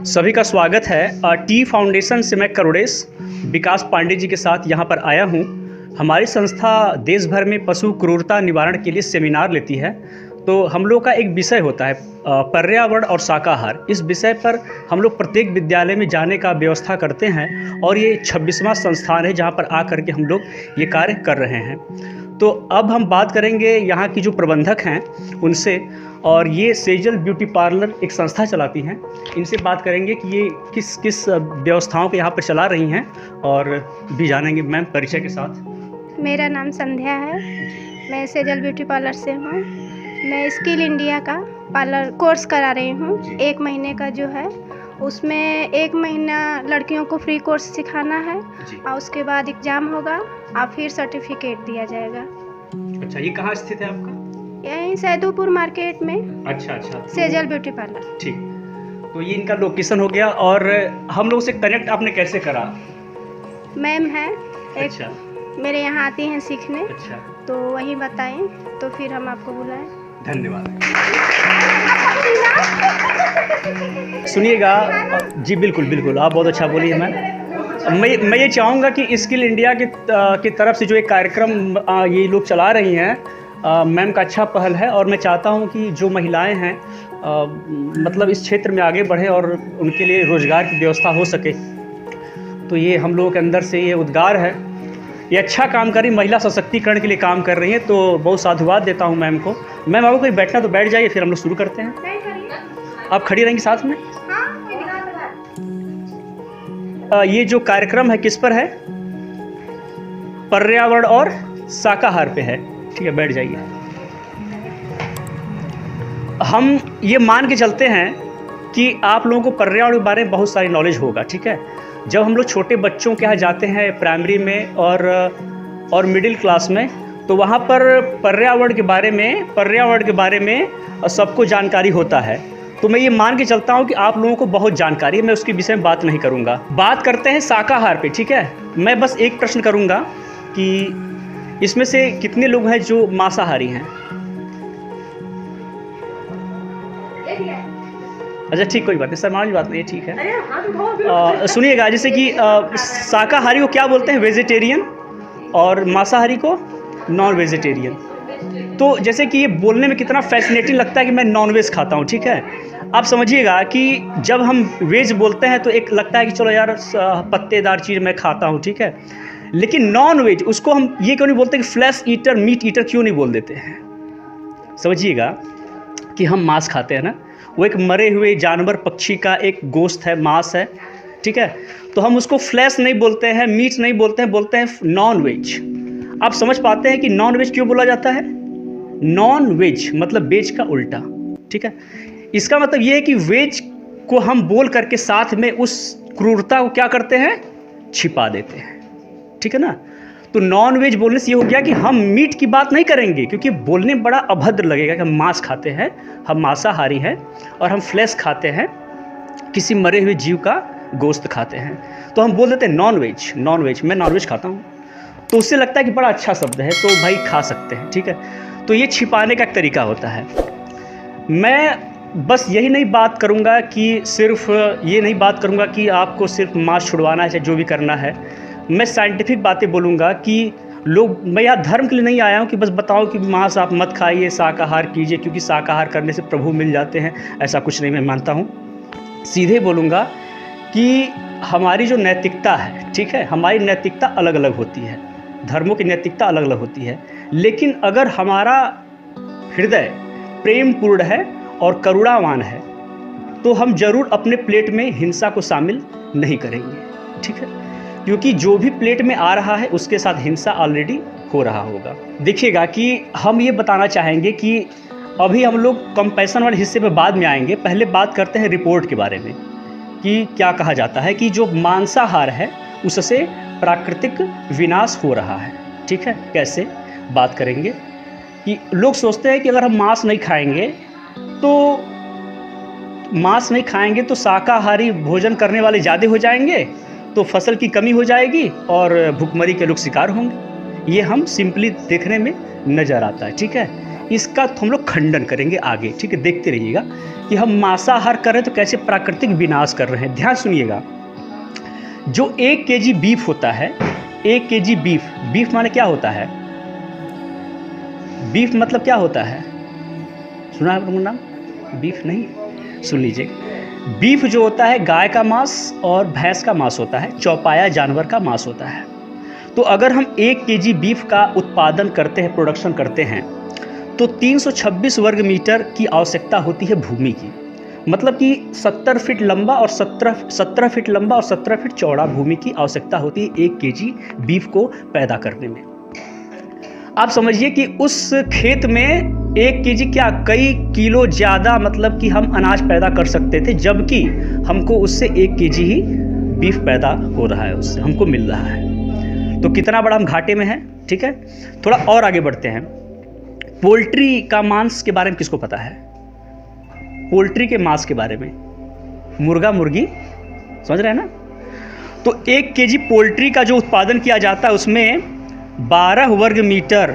सभी का स्वागत है। टी फाउंडेशन से मैं करोड़ेश विकास पांडे जी के साथ यहाँ पर आया हूँ। हमारी संस्था देश भर में पशु क्रूरता निवारण के लिए सेमिनार लेती है। तो हम लोग का एक विषय होता है पर्यावरण और शाकाहार। इस विषय पर हम लोग प्रत्येक विद्यालय में जाने का व्यवस्था करते हैं और ये 26वां संस्थान है जहाँ पर आकर के हम लोग ये कार्य कर रहे हैं। तो अब हम बात करेंगे यहाँ की जो प्रबंधक हैं उनसे, और ये सेजल ब्यूटी पार्लर एक संस्था चलाती हैं। इनसे बात करेंगे कि ये किस किस व्यवस्थाओं को यहाँ पर चला रही हैं और भी जानेंगे। मैम, परिचय के साथ। मेरा नाम संध्या है, मैं सेजल ब्यूटी पार्लर से हूँ। मैं स्किल इंडिया का पार्लर कोर्स करा रही हूँ। 1 महीने का जो है उसमें 1 महीना लड़कियों को फ्री कोर्स सिखाना है और उसके बाद एग्ज़ाम होगा और फिर सर्टिफिकेट दिया जाएगा। अच्छा, ये कहाँ स्थित है आपका? यहीं सैदुपुर मार्केट में। अच्छा, सेजल ब्यूटी पार्लर। ठीक, तो ये इनका लोकेशन हो गया। और हम लोग से कनेक्ट आपने कैसे करा? मैम है एक, अच्छा, मेरे यहाँ आती हैं सीखने। अच्छा, तो वहीं बताएं तो फिर हम आपको बुलाएं। धन्यवाद। सुनिएगा जी, बिल्कुल बिल्कुल, आप बहुत अच्छा बोलिए। मैं ये चाहूँगा कि स्किल इंडिया की तरफ से जो एक कार्यक्रम ये लोग चला रही हैं, मैम का अच्छा पहल है। और मैं चाहता हूँ कि जो महिलाएं हैं मतलब इस क्षेत्र में आगे बढ़े और उनके लिए रोज़गार की व्यवस्था हो सके। तो ये हम लोगों के अंदर से ये उद्गार है। ये अच्छा काम कर रही, महिला सशक्तिकरण के लिए काम कर रही हैं। तो बहुत साधुवाद देता हूँ मैम को। मैम, आपको कहीं बैठना तो बैठ जाइए, फिर हम लोग शुरू करते हैं। आप खड़ी रहेंगी साथ में। ये जो कार्यक्रम है किस पर है? पर्यावरण और शाकाहार पे है। ठीक है, बैठ जाइए। हम ये मान के चलते हैं कि आप लोगों को पर्यावरण के बारे में बहुत सारी नॉलेज होगा। ठीक है, जब हम लोग छोटे बच्चों के यहाँ जाते हैं प्राइमरी में और मिडिल क्लास में, तो वहाँ पर पर्यावरण के बारे में सबको जानकारी होता है। तो मैं ये मान के चलता हूँ कि आप लोगों को बहुत जानकारी है। मैं उसके विषय में बात नहीं करूँगा। बात करते हैं शाकाहार पे। ठीक है, मैं बस एक प्रश्न करूँगा कि इसमें से कितने लोग हैं जो मांसाहारी हैं? अच्छा, ठीक, कोई बात नहीं, सामान्य बात नहीं है। ठीक है, सुनिएगा, जैसे कि शाकाहारी को क्या बोलते हैं? वेजिटेरियन, और मांसाहारी को नॉन वेजिटेरियन। तो जैसे कि ये बोलने में कितना फैसिनेटिंग लगता है कि मैं नॉन वेज खाता हूँ। ठीक है, आप समझिएगा कि जब हम वेज बोलते हैं तो एक लगता है कि चलो यार पत्तेदार चीज़ मैं खाता हूँ। ठीक है, लेकिन नॉन वेज उसको हम ये क्यों नहीं बोलते कि फ्लैश ईटर, मीट ईटर क्यों नहीं बोल देते हैं? समझिएगा कि हम मांस खाते हैं ना, वो एक मरे हुए जानवर पक्षी का एक गोश्त है, मांस है। ठीक है, तो हम उसको फ्लैश नहीं बोलते हैं, मीट नहीं बोलते हैं, बोलते हैं नॉन वेज। आप समझ पाते हैं कि नॉन वेज क्यों बोला जाता है? नॉन वेज मतलब वेज का उल्टा। ठीक है, इसका मतलब ये है कि वेज को हम बोल करके साथ में उस क्रूरता को क्या करते हैं? छिपा देते हैं। ठीक है ना, तो नॉन वेज बोलने से ये हो गया कि हम मीट की बात नहीं करेंगे, क्योंकि बोलने में बड़ा अभद्र लगेगा कि हम मांस खाते हैं, हम मांसाहारी हैं और हम फ्लैश खाते हैं, किसी मरे हुए जीव का गोश्त खाते हैं। तो हम बोल देते हैं नॉन वेज, मैं नॉन वेज खाता हूँ। तो उससे लगता है कि बड़ा अच्छा शब्द है, तो भाई खा सकते हैं। ठीक है, तो ये छिपाने का एक तरीका होता है। मैं बस यही नहीं बात करूँगा कि सिर्फ ये नहीं बात करूँगा कि आपको सिर्फ मांस छुड़वाना है, चाहे जो भी करना है। मैं साइंटिफिक बातें बोलूँगा कि मैं यहाँ धर्म के लिए नहीं आया हूँ कि बस बताओ कि मांस आप मत खाइए, शाकाहार कीजिए, क्योंकि शाकाहार करने से प्रभु मिल जाते हैं। ऐसा कुछ नहीं मैं मानता हूँ। सीधे बोलूँगा कि हमारी जो नैतिकता है, ठीक है, हमारी नैतिकता अलग अलग होती है, धर्मों की नैतिकता अलग अलग होती है। लेकिन अगर हमारा हृदय प्रेम पूर्ण है और करुणावान है तो हम जरूर अपने प्लेट में हिंसा को शामिल नहीं करेंगे। ठीक है, क्योंकि जो भी प्लेट में आ रहा है उसके साथ हिंसा ऑलरेडी हो रहा होगा। देखिएगा कि हम ये बताना चाहेंगे कि अभी हम लोग कंपैशन वाले हिस्से में बाद में आएंगे। पहले बात करते हैं रिपोर्ट के बारे में कि क्या कहा जाता है कि जो मांसाहार है उससे प्राकृतिक विनाश हो रहा है। ठीक है, कैसे बात करेंगे कि लोग सोचते हैं कि अगर हम मांस नहीं खाएंगे तो शाकाहारी भोजन करने वाले ज़्यादा हो जाएंगे, तो फसल की कमी हो जाएगी और भुखमरी के लोग शिकार होंगे। ये हम सिंपली देखने में नज़र आता है। ठीक है, इसका हम लोग खंडन करेंगे आगे, ठीक है। देखते रहिएगा कि हम मांसाहार कर रहे हैं तो कैसे प्राकृतिक विनाश कर रहे हैं। ध्यान सुनिएगा, जो 1 केजी बीफ होता है, 1 केजी बीफ माने क्या होता है? बीफ मतलब क्या होता है? सुना है आपको नाम? बीफ नहीं, सुन लीजिए। बीफ जो होता है गाय का मांस और भैंस का मांस होता है, चौपाया जानवर का मांस होता है। तो अगर हम 1 केजी बीफ का उत्पादन करते हैं, प्रोडक्शन करते हैं, तो 326 वर्ग मीटर की आवश्यकता होती है भूमि की। मतलब कि 70 फीट लंबा और 17 फीट लंबा और 17 फीट चौड़ा भूमि की आवश्यकता होती है 1 केजी बीफ को पैदा करने में। आप समझिए कि उस खेत में 1 केजी क्या कई किलो ज़्यादा, मतलब कि हम अनाज पैदा कर सकते थे, जबकि हमको उससे 1 केजी ही बीफ पैदा हो रहा है, उससे हमको मिल रहा है। तो कितना बड़ा हम घाटे में हैं, ठीक है। थोड़ा और आगे बढ़ते हैं। पोल्ट्री का मांस के बारे में किसको पता है? पोल्ट्री के मांस के बारे में, मुर्गा मुर्गी, समझ रहे हैं ना। तो 1 केजी पोल्ट्री का जो उत्पादन किया जाता है उसमें 12 वर्ग मीटर,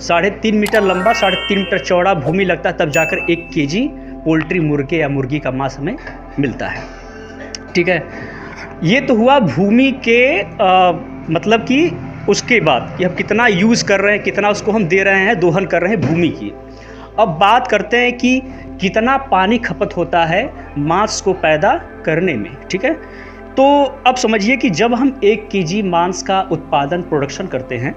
3.5 मीटर लंबा, 3.5 मीटर चौड़ा भूमि लगता है, तब जाकर 1 केजी पोल्ट्री मुर्गे या मुर्गी का मांस हमें मिलता है, ठीक है। ये तो हुआ भूमि के मतलब कि उसके बाद कि हम कितना यूज़ कर रहे हैं, कितना उसको हम दे रहे हैं, दोहन कर रहे हैं भूमि की। अब बात करते हैं कि कितना पानी खपत होता है मांस को पैदा करने में, ठीक है। तो अब समझिए कि जब हम 1 केजी मांस का उत्पादन, प्रोडक्शन करते हैं,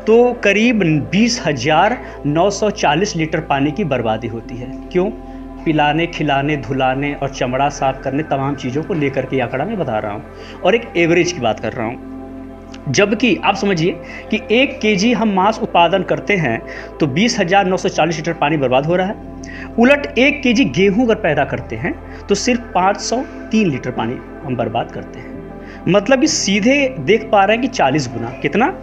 तो करीब 20,940 लीटर पानी की बर्बादी होती है। क्यों? पिलाने, खिलाने, धुलाने और चमड़ा साफ करने, तमाम चीज़ों को लेकर के आंकड़ा मैं बता रहा हूँ और एक एवरेज की बात कर रहा हूँ। जबकि आप समझिए कि 1 केजी हम मांस उत्पादन करते हैं तो 20,940 लीटर पानी बर्बाद हो रहा है। उलट 1 केजी गेहूं अगर पैदा करते हैं तो सिर्फ 503 लीटर पानी हम बर्बाद करते हैं। मतलब कि सीधे देख पा रहे हैं कि 40 गुना, कितना?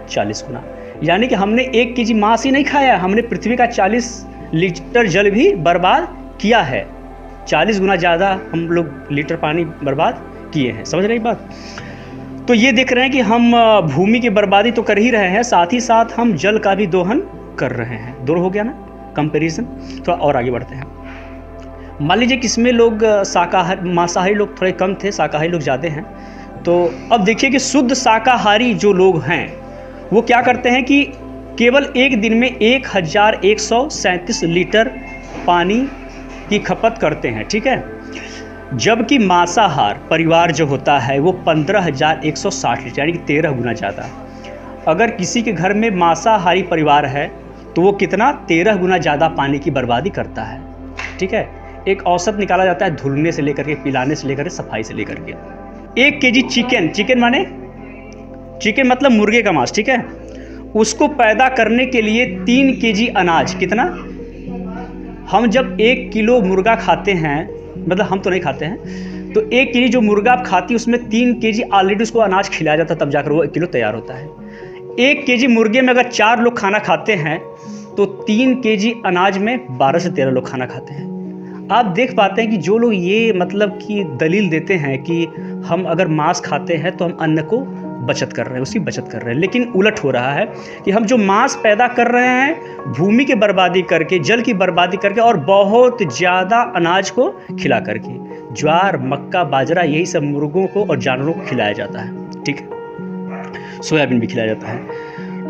40 गुना। यानी कि हमने 1 केजी मांस ही नहीं खाया, हमने पृथ्वी का 40 लीटर जल भी बर्बाद किया है। 40 गुना ज़्यादा हम लोग लीटर पानी बर्बाद किए हैं। समझ रहे बात? तो ये देख रहे हैं कि हम भूमि की बर्बादी तो कर ही रहे हैं, साथ ही साथ हम जल का भी दोहन कर रहे हैं। दो हो गया ना कंपैरिजन। थोड़ा और आगे बढ़ते हैं। मान लीजिए कि इसमें लोग मांसाहारी लोग थोड़े कम थे, शाकाहारी लोग ज़्यादा हैं। तो अब देखिए कि शुद्ध शाकाहारी जो लोग हैं वो क्या करते हैं कि केवल एक दिन में 1137 लीटर पानी की खपत करते हैं, ठीक है। जबकि मांसाहार परिवार जो होता है वो 15,160 लीटर, यानी कि 13 गुना ज़्यादा। अगर किसी के घर में मांसाहारी परिवार है तो वो कितना? 13 गुना ज़्यादा पानी की बर्बादी करता है, ठीक है। एक औसत निकाला जाता है धुलने से लेकर के, पिलाने से लेकर के, सफाई से लेकर के। 1 केजी चिकन माने चिकन मतलब मुर्गे का मांस, ठीक है। उसको पैदा करने के लिए 3 केजी अनाज, कितना? हम जब 1 किलो मुर्गा खाते हैं, मतलब हम तो नहीं खाते हैं, तो 1 केजी जो मुर्गा आप खाती है उसमें 3 केजी ऑलरेडी उसको अनाज खिलाया जाता है, तब जाकर वो 1 किलो तैयार होता है। 1 केजी मुर्गे में अगर 4 लोग खाना खाते हैं तो 3 केजी अनाज में 12 से 13 लोग खाना खाते हैं। आप देख पाते हैं कि जो लोग ये मतलब कि दलील देते हैं कि हम अगर मांस खाते हैं तो हम अन्न को बचत कर रहे हैं, उसकी बचत कर रहे हैं, लेकिन उलट हो रहा है कि हम जो मांस पैदा कर रहे हैं भूमि की बर्बादी करके, जल की बर्बादी करके और बहुत ज़्यादा अनाज को खिला करके। ज्वार, मक्का, बाजरा, यही सब मुर्गों को और जानवरों को खिलाया जाता है, ठीक है। सोयाबीन भी खिलाया जाता है।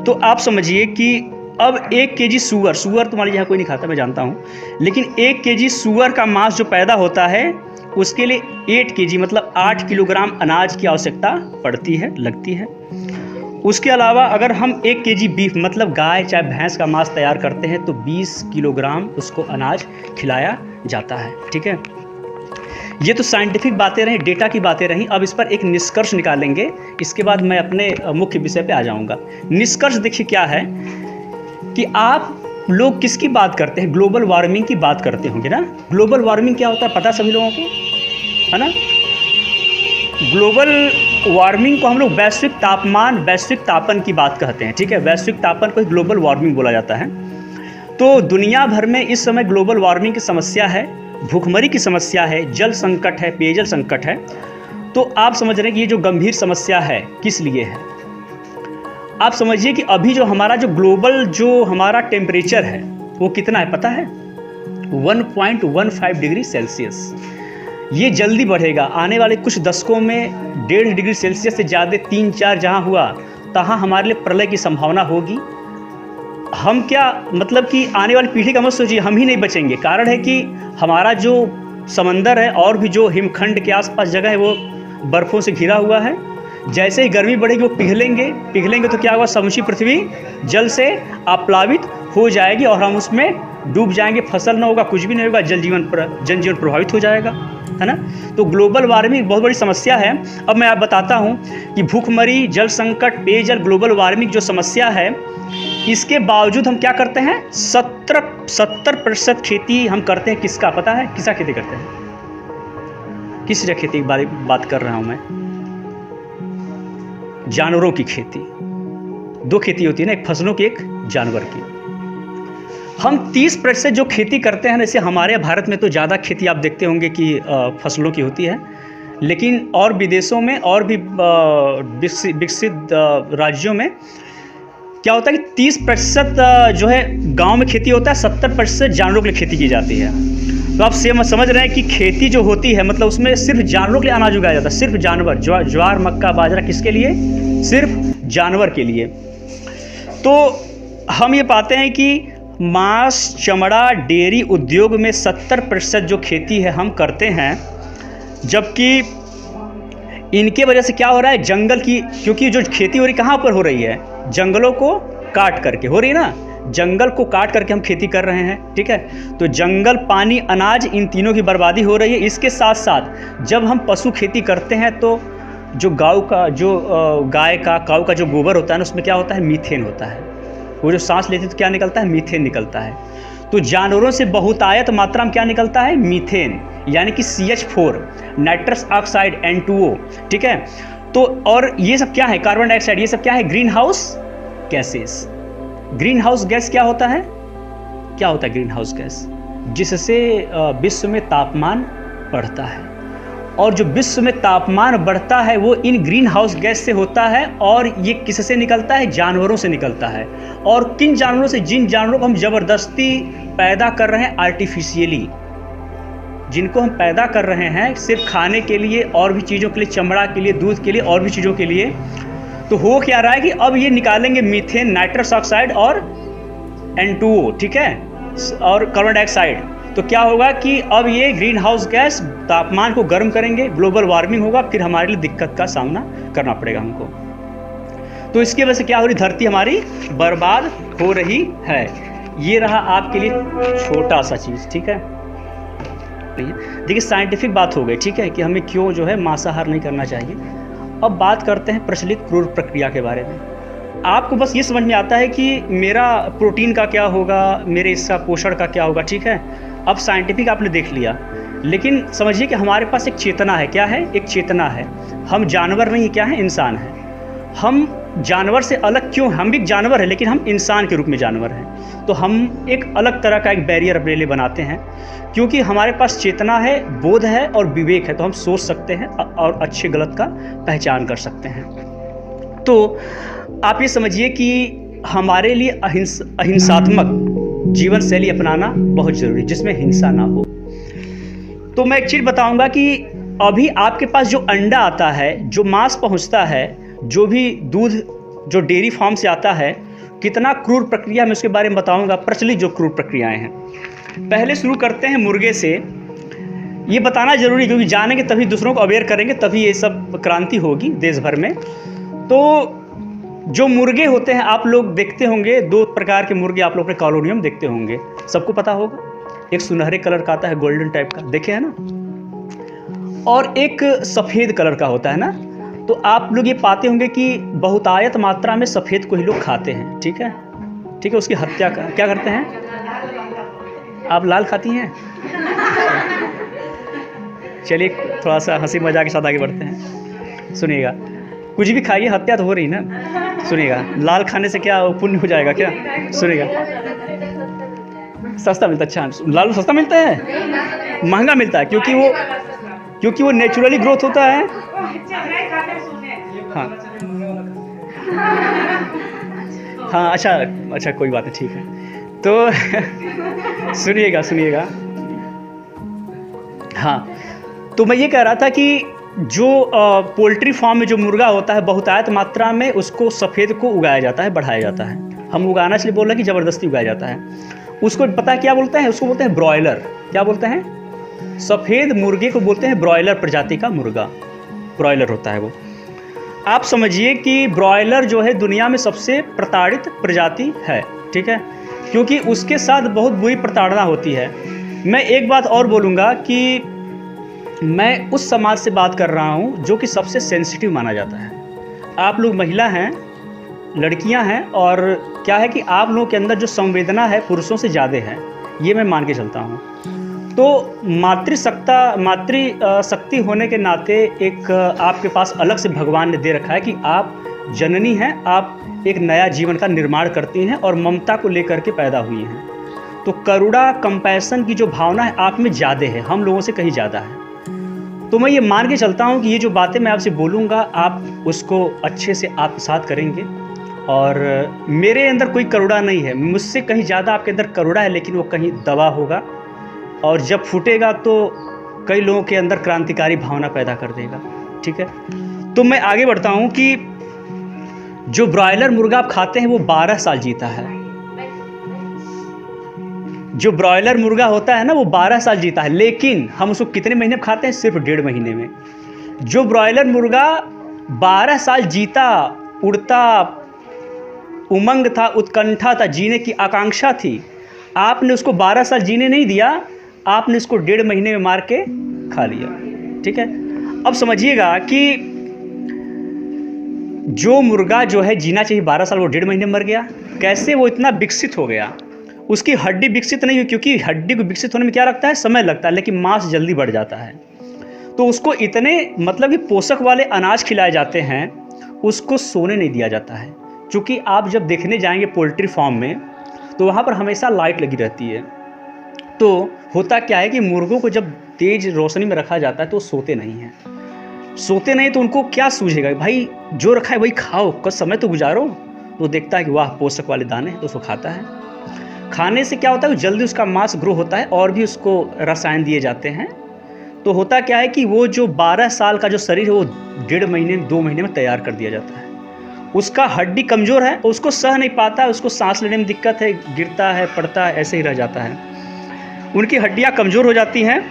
तो आप समझिए कि अब 1 केजी सूअर तो मान लीजिए यहाँ कोई नहीं खाता, मैं जानता हूँ, लेकिन 1 केजी सूअर का मांस जो पैदा होता है उसके लिए 8 केजी मतलब 8 किलोग्राम अनाज की आवश्यकता पड़ती है, लगती है। उसके अलावा अगर हम 1 केजी बीफ मतलब गाय चाहे भैंस का मांस तैयार करते हैं तो 20 किलोग्राम उसको अनाज खिलाया जाता है, ठीक है। ये तो साइंटिफिक बातें रहीं, डेटा की बातें रहीं। अब इस पर एक निष्कर्ष निकालेंगे, इसके बाद मैं अपने मुख्य विषय पे आ जाऊंगा। निष्कर्ष देखिए क्या है कि आप लोग किसकी बात करते हैं? ग्लोबल वार्मिंग की बात करते होंगे ना। ग्लोबल वार्मिंग क्या होता है पता सभी लोगों को, है ना। ग्लोबल वार्मिंग को हम लोग वैश्विक तापमान, वैश्विक तापन की बात कहते हैं, ठीक है। वैश्विक तापन को ग्लोबल वार्मिंग बोला जाता है। तो दुनिया भर में इस समय ग्लोबल वार्मिंग की समस्या है, भूखमरी की समस्या है, जल संकट है, पेयजल संकट है। तो आप समझ रहे हैं कि ये जो गंभीर समस्या है किस लिए है। आप समझिए कि अभी जो हमारा जो ग्लोबल जो हमारा टेम्परेचर है वो कितना है पता है? 1.15 डिग्री सेल्सियस। ये जल्दी बढ़ेगा आने वाले कुछ दशकों में। 1.5 डिग्री सेल्सियस से ज़्यादा 3-4 जहाँ हुआ तहाँ हमारे लिए प्रलय की संभावना होगी। हम क्या मतलब कि आने वाली पीढ़ी का मत सोचिए, हम ही नहीं बचेंगे। कारण है कि हमारा जो समंदर है और भी जो हिमखंड के आसपास जगह है वो बर्फ़ों से घिरा हुआ है। जैसे ही गर्मी बढ़ेगी वो पिघलेंगे तो क्या होगा? समूची पृथ्वी जल से आप्लावित हो जाएगी और हम उसमें डूब जाएंगे। फसल ना होगा, कुछ भी नहीं होगा, जनजीवन प्रभावित हो जाएगा, है ना। तो ग्लोबल वार्मिंग बहुत बड़ी समस्या है। अब मैं आप बताता हूँ कि भूखमरी, जल संकट, पेयजल, ग्लोबल वार्मिंग जो समस्या है, इसके बावजूद हम क्या करते हैं? 70% खेती हम करते हैं। किसका पता है? किसका खेती करते हैं? किस खेती की बात कर रहा हूँ मैं? जानवरों की खेती। 2 खेती होती है ना, एक फसलों की, एक जानवर की। हम 30% जो खेती करते हैं, जैसे हमारे भारत में तो ज़्यादा खेती आप देखते होंगे कि फसलों की होती है, लेकिन और विदेशों में और भी विकसित राज्यों में क्या होता है कि 30% जो है गांव में खेती होता है, 70% जानवरों के लिए खेती की जाती है। तो आप समझ रहे हैं कि खेती जो होती है मतलब उसमें सिर्फ जानवरों के लिए अनाज उगाया जाता है, सिर्फ जानवर। ज्वार, मक्का, बाजरा किसके लिए? सिर्फ जानवर के लिए। तो हम ये पाते हैं कि मांस, चमड़ा, डेयरी उद्योग में 70% जो खेती है हम करते हैं, जबकि इनके वजह से क्या हो रहा है? जंगल की, क्योंकि जो खेती हो रही कहाँ पर हो रही है? जंगलों को काट करके हो रही है ना। जंगल को काट करके हम खेती कर रहे हैं, ठीक है। तो जंगल, पानी, अनाज, इन तीनों की बर्बादी हो रही है। इसके साथ साथ जब हम पशु खेती करते हैं तो जो गाय का, काऊ का जो गोबर होता है ना, उसमें क्या होता है? मीथेन होता है। वो जो सांस लेते तो क्या निकलता है? मीथेन निकलता है। तो जानवरों से बहुतायत मात्रा में क्या निकलता है? मीथेन, यानी कि CH4, नाइट्रस ऑक्साइड, N2O, ठीक है। तो और ये सब क्या है? कार्बन डाइऑक्साइड, ये सब क्या है? Green house gases. Green house gas क्या होता है? क्या होता है ग्रीन हाउस गैस? जिससे विश्व में तापमान बढ़ता है, और जो विश्व में तापमान बढ़ता है वो इन ग्रीन हाउस गैस से होता है। और ये किससे निकलता है? जानवरों से निकलता है। और किन जानवरों से? जिन जानवरों को हम ज़बरदस्ती पैदा कर रहे हैं आर्टिफिशियली, जिनको हम पैदा कर रहे हैं सिर्फ खाने के लिए और भी चीज़ों के लिए, चमड़ा के लिए, दूध के लिए और भी चीज़ों के लिए। तो हो क्या रहा है कि अब ये निकालेंगे मीथेन, नाइट्रस ऑक्साइड और N2O, ठीक है, और कार्बन डाइऑक्साइड। तो क्या होगा कि अब ये ग्रीन हाउस गैस तापमान को गर्म करेंगे, ग्लोबल वार्मिंग होगा, फिर हमारे लिए दिक्कत का सामना करना पड़ेगा हमको। तो इसकी वजह से क्या हो रही? धरती हमारी बर्बाद हो रही है। ये रहा आपके लिए छोटा सा चीज़, ठीक है। देखिए साइंटिफिक बात हो गई, ठीक है, कि हमें क्यों जो है मांसाहार नहीं करना चाहिए। अब बात करते हैं प्रचलित क्रूर प्रक्रिया के बारे में। आपको बस ये समझ में आता है कि मेरा प्रोटीन का क्या होगा, मेरे इसका पोषण का क्या होगा, ठीक है। अब साइंटिफिक आपने देख लिया, लेकिन समझिए कि हमारे पास एक चेतना है। क्या है? एक चेतना है। हम जानवर नहीं, क्या है? इंसान है। हम जानवर से अलग क्यों? हम भी जानवर हैं, लेकिन हम इंसान के रूप में जानवर हैं। तो हम एक अलग तरह का एक बैरियर अपने लिए बनाते हैं, क्योंकि हमारे पास चेतना है, बोध है और विवेक है। तो हम सोच सकते हैं और अच्छे गलत का पहचान कर सकते हैं। तो आप ये समझिए कि हमारे लिए अहिंसात्मक जीवन शैली अपनाना बहुत ज़रूरी, जिसमें हिंसा ना हो। तो मैं एक चीज़ बताऊंगा कि अभी आपके पास जो अंडा आता है, जो मांस पहुंचता है, जो भी दूध जो डेयरी फार्म से आता है, कितना क्रूर प्रक्रिया, मैं उसके बारे में बताऊंगा। प्रचलित जो क्रूर प्रक्रियाएं हैं, पहले शुरू करते हैं मुर्गे से। ये बताना ज़रूरी, क्योंकि जानेंगे तभी दूसरों को अवेयर करेंगे, तभी ये सब क्रांति होगी देश भर में। तो जो मुर्गे होते हैं, आप लोग देखते होंगे 2 प्रकार के मुर्गे आप लोग अपने कॉलोनियों में देखते होंगे, सबको पता होगा। एक सुनहरे कलर का आता है, गोल्डन टाइप का, देखे है ना, और एक सफ़ेद कलर का होता है ना। तो आप लोग ये पाते होंगे कि बहुतायत मात्रा में सफ़ेद को ही लोग खाते हैं, ठीक है, ठीक है। उसकी हत्या क्या करते हैं? आप लाल खाती हैं? चलिए थोड़ा सा हंसी मजाक के साथ आगे बढ़ते हैं। सुनिएगा, कुछ भी खाइए, हत्या तो हो रही ना। सुनिएगा, लाल खाने से क्या पुण्य हो जाएगा क्या? सुनिएगा, सस्ता मिलता है। अच्छा, लाल सस्ता मिलता है? महंगा मिलता है, क्योंकि वो नेचुरली ग्रोथ होता है। हाँ हाँ अच्छा कोई बात नहीं, ठीक है। तो सुनिएगा। हाँ, तो मैं ये कह रहा था कि जो पोल्ट्री फार्म में जो मुर्गा होता है बहुतायत मात्रा में उसको सफ़ेद को उगाया जाता है, बढ़ाया जाता है। हम उगाना इसलिए बोल रहे हैं कि ज़बरदस्ती उगाया जाता है। उसको पता है क्या बोलते हैं? उसको बोलते हैं ब्रॉयलर। क्या बोलते हैं? सफ़ेद मुर्गे को बोलते हैं ब्रॉयलर प्रजाति का मुर्गा, ब्रॉयलर होता है वो। आप समझिए कि ब्रॉयलर जो है दुनिया में सबसे प्रताड़ित प्रजाति है, ठीक है, क्योंकि उसके साथ बहुत बुरी प्रताड़ना होती है। मैं एक बात और बोलूँगा कि मैं उस समाज से बात कर रहा हूँ जो कि सबसे सेंसिटिव माना जाता है। आप लोग महिला हैं, लड़कियां हैं, और क्या है कि आप लोगों के अंदर जो संवेदना है पुरुषों से ज़्यादा है, ये मैं मान के चलता हूँ। तो मातृशक्ति होने के नाते एक आपके पास अलग से भगवान ने दे रखा है कि आप जननी हैं, आप एक नया जीवन का निर्माण करती हैं और ममता को लेकर के पैदा हुई हैं। तो करुणा, कंपैशन की जो भावना है आप में ज़्यादा है, हम लोगों से कहीं ज़्यादा है। तो मैं ये मान के चलता हूँ कि ये जो बातें मैं आपसे बोलूँगा आप उसको अच्छे से आत्मसात करेंगे। और मेरे अंदर कोई करुणा नहीं है, मुझसे कहीं ज़्यादा आपके अंदर करुणा है, लेकिन वो कहीं दबा होगा और जब फूटेगा तो कई लोगों के अंदर क्रांतिकारी भावना पैदा कर देगा, ठीक है। तो मैं आगे बढ़ता हूँ कि जो ब्रॉयलर मुर्गा आप खाते हैं वो 12 साल जीता है। जो ब्रॉयलर मुर्गा होता है ना वो 12 साल जीता है, लेकिन हम उसको कितने महीने में खाते हैं? सिर्फ 1.5 महीने में। जो ब्रॉयलर मुर्गा 12 साल जीता, उड़ता, उमंग था, उत्कंठा था, जीने की आकांक्षा थी, आपने उसको 12 साल जीने नहीं दिया, आपने उसको 1.5 महीने में मार के खा लिया, ठीक है। अब समझिएगा कि जो मुर्गा जो है जीना चाहिए 12 साल, वो 1.5 महीने में मर गया। कैसे वो इतना विकसित हो गया? उसकी हड्डी विकसित नहीं हुई, क्योंकि हड्डी को विकसित होने में क्या लगता है? समय लगता है, लेकिन मांस जल्दी बढ़ जाता है। तो उसको इतने मतलब कि पोषक वाले अनाज खिलाए जाते हैं, उसको सोने नहीं दिया जाता है। क्योंकि आप जब देखने जाएंगे पोल्ट्री फार्म में तो वहाँ पर हमेशा लाइट लगी रहती है। तो होता क्या है कि मुर्गों को जब तेज रोशनी में रखा जाता है तो सोते नहीं हैं। सोते नहीं तो उनको क्या सूझेगा? भाई जो रखा है वही खाओ, कुछ समय तो गुजारो। तो देखता है कि वाह पोषक वाले दाने, तो उसको खाता है। खाने से क्या होता है? जल्दी उसका मांस ग्रो होता है और भी उसको रसायन दिए जाते हैं। तो होता क्या है कि वो जो 12 साल का जो शरीर है वो 1.5 महीने 2 महीने में तैयार कर दिया जाता है। उसका हड्डी कमज़ोर है, उसको सह नहीं पाता, उसको सांस लेने में दिक्कत है, गिरता है, पड़ता है, ऐसे ही रह जाता है। उनकी हड्डियाँ कमज़ोर हो जाती हैं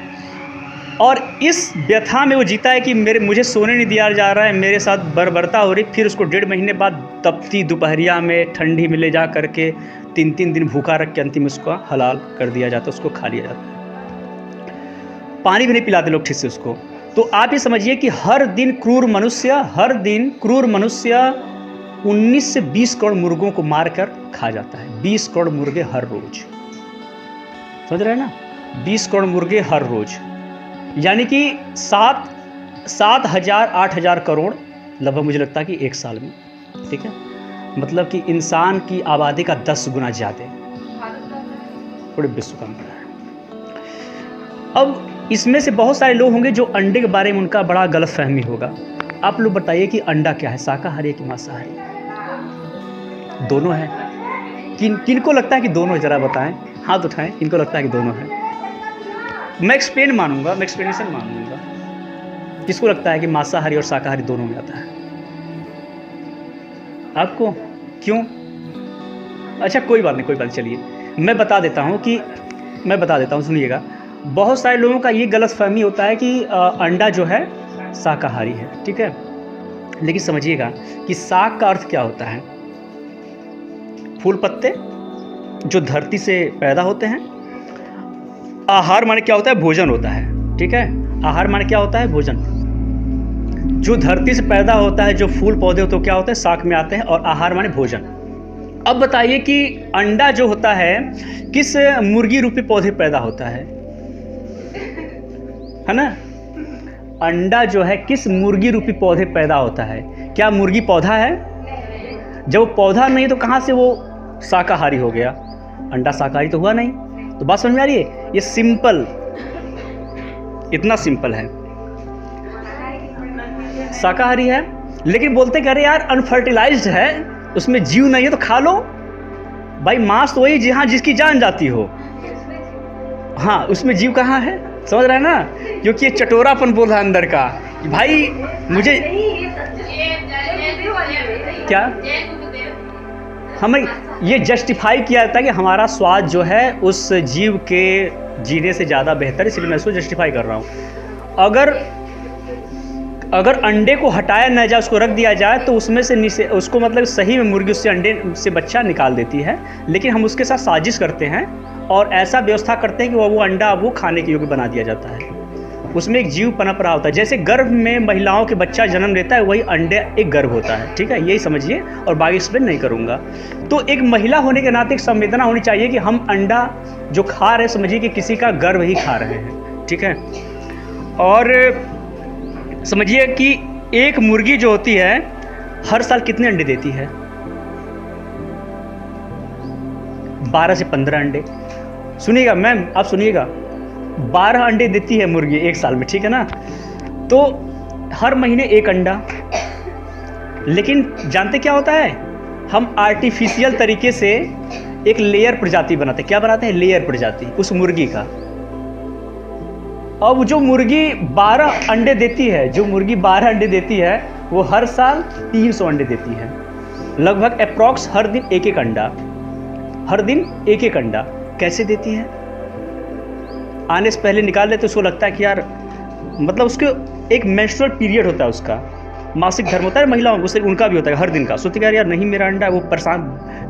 और इस व्यथा में वो जीता है कि मुझे सोने नहीं दिया जा रहा है, मेरे साथ बर्बरता हो रही। फिर उसको 1.5 महीने बाद तपती दोपहरिया में ठंडी में ले जा करके 3-3 दिन भूखा रख के अंतिम उसका हलाल कर दिया जाता है, उसको खा लिया जाता है। पानी भी नहीं पिलाते लोग ठीक से उसको। तो आप ये समझिए कि हर दिन क्रूर मनुष्य 19 से 20 करोड़ मुर्गों को मारकर खा जाता है। 20 करोड़ मुर्गे हर रोज, समझ रहे हैं ना? 20 करोड़ मुर्गे हर रोज, यानी कि 7,000-8,000 करोड़ लगभग मुझे लगता है कि एक साल में, ठीक है। मतलब कि इंसान की आबादी का 10 गुना ज़्यादा पूरे विश्व का अंतर है। अब इसमें से बहुत सारे लोग होंगे जो अंडे के बारे में उनका बड़ा गलतफहमी होगा। आप लोग बताइए कि अंडा क्या है? शाकाहारी है कि मांसाहारी? दोनों है। किनको लगता है कि दोनों? ज़रा बताएं, हाथ उठाएं, किनको लगता है कि दोनों है? मैं एक्सप्लेनेशन मानूंगा। किसको लगता है कि मांसाहारी और शाकाहारी दोनों में आता है? आपको? क्यों? अच्छा कोई बात नहीं, चलिए मैं बता देता हूँ, सुनिएगा। बहुत सारे लोगों का ये गलतफहमी होता है कि अंडा जो है शाकाहारी है, ठीक है। लेकिन समझिएगा कि शाक का अर्थ क्या होता है? फूल पत्ते जो धरती से पैदा होते हैं। आहार माने क्या होता है? भोजन होता है, ठीक है। आहार माने क्या होता है? भोजन। जो धरती से पैदा होता है, जो फूल पौधे होते हैं, क्या होते हैं? शाक में आते हैं। और आहार माने भोजन। अब बताइए कि अंडा जो होता है किस मुर्गी रूपी पौधे पैदा होता है ना? अंडा जो है किस मुर्गी रूपी पौधे पैदा होता है? क्या मुर्गी पौधा है? जब वो पौधा नहीं तो कहाँ से वो शाकाहारी हो गया? अंडा शाकाहारी तो हुआ नहीं। तो बात समझ में आ रही है? ये सिंपल, इतना सिंपल है। शाकाहारी है, लेकिन बोलते कह रहे यार अनफर्टिलाइज्ड है, उसमें जीव नहीं है, तो खा लो। भाई मांस तो वही जहाँ जिसकी जान जाती हो। हाँ, उसमें जीव कहाँ है, समझ रहा है ना? क्योंकि ये चटोरापन बोल रहा है अंदर का। भाई मुझे क्या हमें ये जस्टिफाई किया जाता है कि हमारा स्वाद जो है उस जीव के जीने से ज़्यादा बेहतर है, इसलिए मैं इसको जस्टिफाई कर रहा हूँ। अगर अंडे को हटाया न जाए, उसको रख दिया जाए, तो उसमें से उसको मतलब सही में मुर्गी उससे अंडे से बच्चा निकाल देती है, लेकिन हम उसके साथ साजिश करते हैं और ऐसा व्यवस्था करते हैं कि वो अंडा वो खाने के योग्य बना दिया जाता है। उसमें एक जीव पनप रहा होता है। जैसे गर्भ में महिलाओं के बच्चा जन्म लेता है, वही अंडे एक गर्भ होता है, ठीक है? यही समझिए और बाकी एक्सप्लेन नहीं करूँगा। तो एक महिला होने के नाते एक संवेदना होनी चाहिए कि हम अंडा जो खा रहे हैं, समझिए कि किसी का गर्भ ही खा रहे हैं, ठीक है? और समझिए कि एक मुर्गी जो होती है हर साल कितने अंडे देती है? 12 से 15 अंडे। सुनिएगा मैम, आप सुनिएगा, 12 अंडे देती है मुर्गी एक साल में, ठीक है ना? तो हर महीने एक अंडा। लेकिन जानते क्या होता है? हम आर्टिफिशियल तरीके से एक लेयर प्रजाति बनाते हैं। क्या बनाते हैं? लेयर प्रजाति उस मुर्गी का। अब जो मुर्गी 12 अंडे देती है, वो हर साल 300 अंडे देती है, लगभग अप्रॉक्स हर दिन एक एक अंडा। कैसे देती है? आने से पहले निकाल लेते, उसको लगता है कि यार मतलब उसके एक मेंस्ट्रुअल पीरियड होता है, उसका मासिक धर्म होता है महिलाओं को, उनका भी होता है हर दिन का। सोचती है यार नहीं मेरा अंडा है, वो परेशान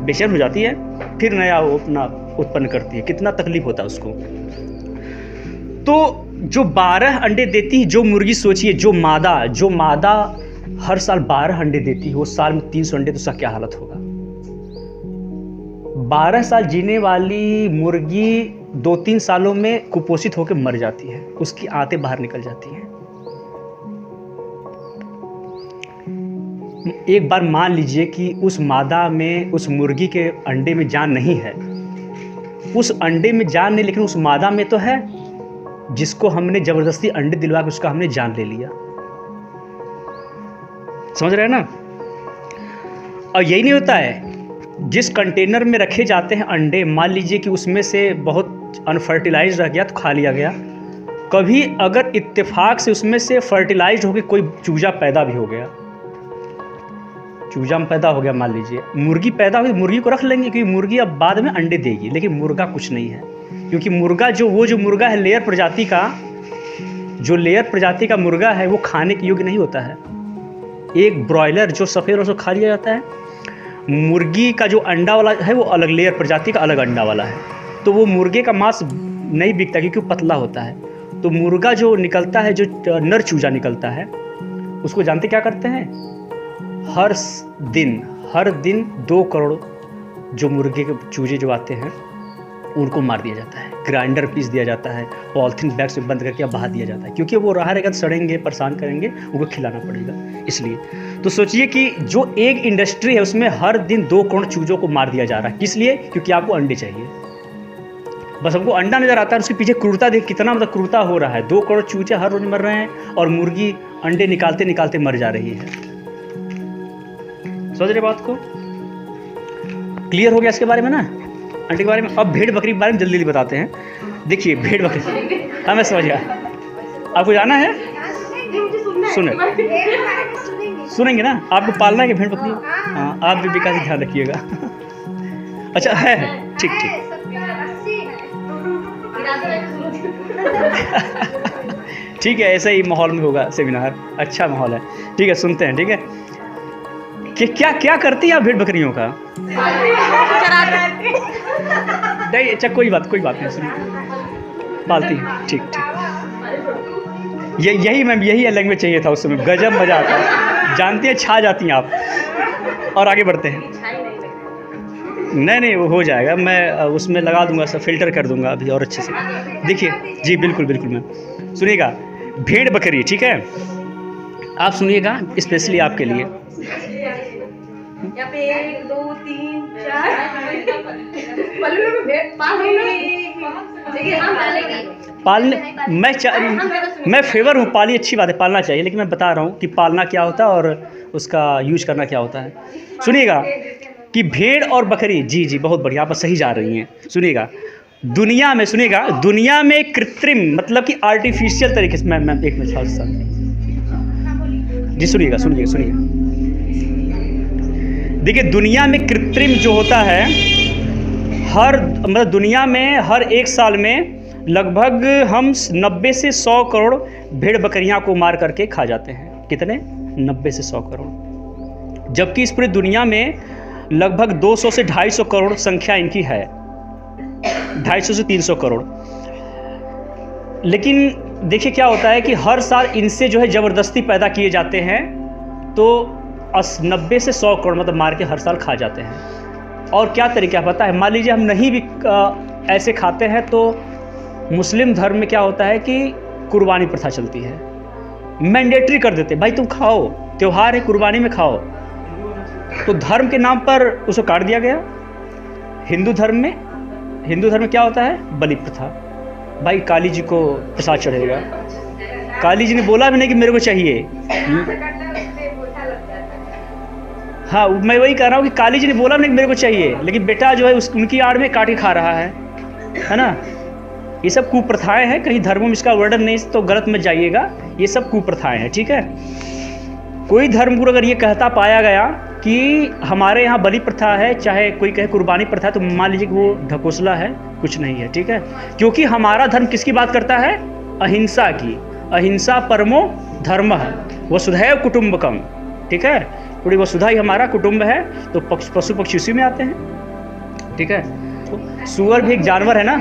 बेचैन हो जाती है, फिर नया वो अपना उत्पन्न करती है। कितना तकलीफ होता है उसको। तो जो 12 अंडे देती है जो मुर्गी, सोचिए जो मादा हर साल 12 अंडे देती है, वो साल में 300 अंडे, तो उसका क्या हालत होगा? 12 साल जीने वाली मुर्गी 2-3 सालों में कुपोषित होकर मर जाती है, उसकी आंतें बाहर निकल जाती हैं। एक बार मान लीजिए कि उस मादा में, उस मुर्गी के अंडे में जान नहीं है, उस अंडे में जान नहीं, लेकिन उस मादा में तो है, जिसको हमने जबरदस्ती अंडे दिलवा के उसका हमने जान ले लिया। समझ रहे हैं ना? और यही नहीं होता है, जिस कंटेनर में रखे जाते हैं अंडे, मान लीजिए कि उसमें से बहुत अनफर्टिलाइज्ड रह गया तो खा लिया गया। कभी अगर इत्तेफाक से उसमें से फर्टिलाइज्ड होकर कोई चूजा पैदा भी हो गया, चूजा में पैदा हो गया, मान लीजिए मुर्गी पैदा हुई, मुर्गी को रख लेंगे क्योंकि मुर्गी अब बाद में अंडे देगी, लेकिन मुर्गा कुछ नहीं है। क्योंकि मुर्गा जो मुर्गा है लेयर प्रजाति का, जो लेयर प्रजाति का मुर्गा है, वो खाने के योग्य नहीं होता है। एक ब्रॉयलर जो सफ़ेद उसको खा लिया जाता है। मुर्गी का जो अंडा वाला है वो अलग, लेयर प्रजाति का अलग अंडा वाला है, तो वो मुर्गे का मांस नहीं बिकता क्योंकि वो पतला होता है। तो मुर्गा जो निकलता है, जो नर चूजा निकलता है, उसको जानते क्या करते हैं? हर दिन 2 करोड़ जो मुर्गे के चूजे जो आते हैं उनको मार दिया जाता है, ग्राइंडर पीस दिया जाता है, पॉलिथीन बैग से बंद करके बहा दिया जाता है, क्योंकि वो रहा रहेगा सड़ेंगे, परेशान करेंगे, उनको खिलाना पड़ेगा इसलिए। तो सोचिए कि जो एक इंडस्ट्री है उसमें हर दिन 2 करोड़ चूजों को मार दिया जा रहा है। किस लिए? क्योंकि आपको अंडे चाहिए, बस हमको अंडा नजर आता है, उसके पीछे क्रूरता देख, कितना मतलब क्रूरता हो रहा है। 2 करोड़ चूजे हर रोज मर रहे हैं और मुर्गी अंडे निकालते निकालते मर जा रही है। समझ रहे बात को? क्लियर हो गया इसके बारे में ना, अंडे के बारे में। अब भेड़ बकरी के बारे में जल्दी बताते हैं। देखिए भेड़ बकरी, हाँ मैं समझ गया, आपको जाना है, सुनेंगे ना? आपको पालना है कि भेड़ बकरी? हाँ, आप भी विकास ध्यान रखिएगा। अच्छा है, ठीक। ठीक है, ऐसे ही माहौल में होगा सेमिनार, अच्छा माहौल है। ठीक है, सुनते हैं। ठीक है, कि क्या करती है आप भेड़ बकरियों का? नहीं, अच्छा कोई बात नहीं, सुनिए, पालती है, ठीक। यही मैम, यही लैंग्वेज चाहिए था उस समय, गजब मजा आता है, जानती है, छा जाती हैं आप। और आगे बढ़ते हैं। नहीं वो हो जाएगा, मैं उसमें लगा दूंगा, सब फिल्टर कर दूंगा अभी और अच्छे से। देखिए जी, बिल्कुल मैम, सुनिएगा। भेड़ बकरी, ठीक है, आप सुनिएगा, स्पेशली आपके लिए। यहाँ पे 1 2 3 4 पालने मैं फेवर हूँ, पाली अच्छी बात है, पालना चाहिए, लेकिन मैं बता रहा हूँ कि पालना क्या होता है और उसका यूज करना क्या होता है। सुनिएगा, कि भेड़ और बकरी, जी जी बहुत बढ़िया, आप सही जा रही हैं। सुनिएगा, दुनिया में, सुनिएगा, दुनिया में कृत्रिम मतलब कि आर्टिफिशियल तरीके से, मैं एक मिनट साथ जी सुनिएगा, देखिए दुनिया में कृत्रिम जो होता है, मतलब दुनिया में हर एक साल में लगभग हम 90 से 100 करोड़ भेड़ बकरियां को मार करके खा जाते हैं। कितने? 90 से 100 करोड़। जबकि इस पूरी दुनिया में लगभग 200 से 250 करोड़ संख्या इनकी है, 250 से 300 करोड़। लेकिन देखिए क्या होता है कि हर साल इनसे जो है ज़बरदस्ती पैदा किए जाते हैं, तो 90 से 100 करोड़ मतलब मार के हर साल खा जाते हैं। और क्या तरीका पता है? मान लीजिए हम नहीं भी ऐसे खाते हैं, तो मुस्लिम धर्म में क्या होता है कि कुर्बानी प्रथा चलती है, मैंडेटरी कर देते, भाई तुम खाओ, त्योहार है, कुर्बानी में खाओ। तो धर्म के नाम पर उसको काट दिया गया। हिंदू धर्म में क्या होता है? बलि प्रथा। भाई काली जी को प्रसाद चढ़ेगा, काली जी ने बोला भी नहीं कि मेरे को चाहिए। हाँ, मैं वही कह रहा हूँ कि काली जी ने बोला नहीं कि मेरे को चाहिए, लेकिन बेटा जो है उनकी आड़ में काट के खा रहा है ना। ये सब कुप्रथाएं हैं, कहीं धर्मों में इसका वर्णन नहीं तो गलत मत जाइएगा, ये सब कुप्रथाएं हैं, ठीक है। कोई धर्मगुरु अगर ये कहता पाया गया कि हमारे यहाँ बलि प्रथा है, चाहे कोई कहे कुर्बानी प्रथा है, तो मान लीजिए कि वो ढकोसला है, कुछ नहीं है, ठीक है। क्योंकि हमारा धर्म किसकी बात करता है? अहिंसा की। अहिंसा परमो धर्मः वसुधैव कुटुम्बकम, ठीक है। पूरी वसुधा ही हमारा कुटुंब है, तो पशु पक्षी उसी में आते हैं, ठीक है। तो सूअर भी एक जानवर है ना।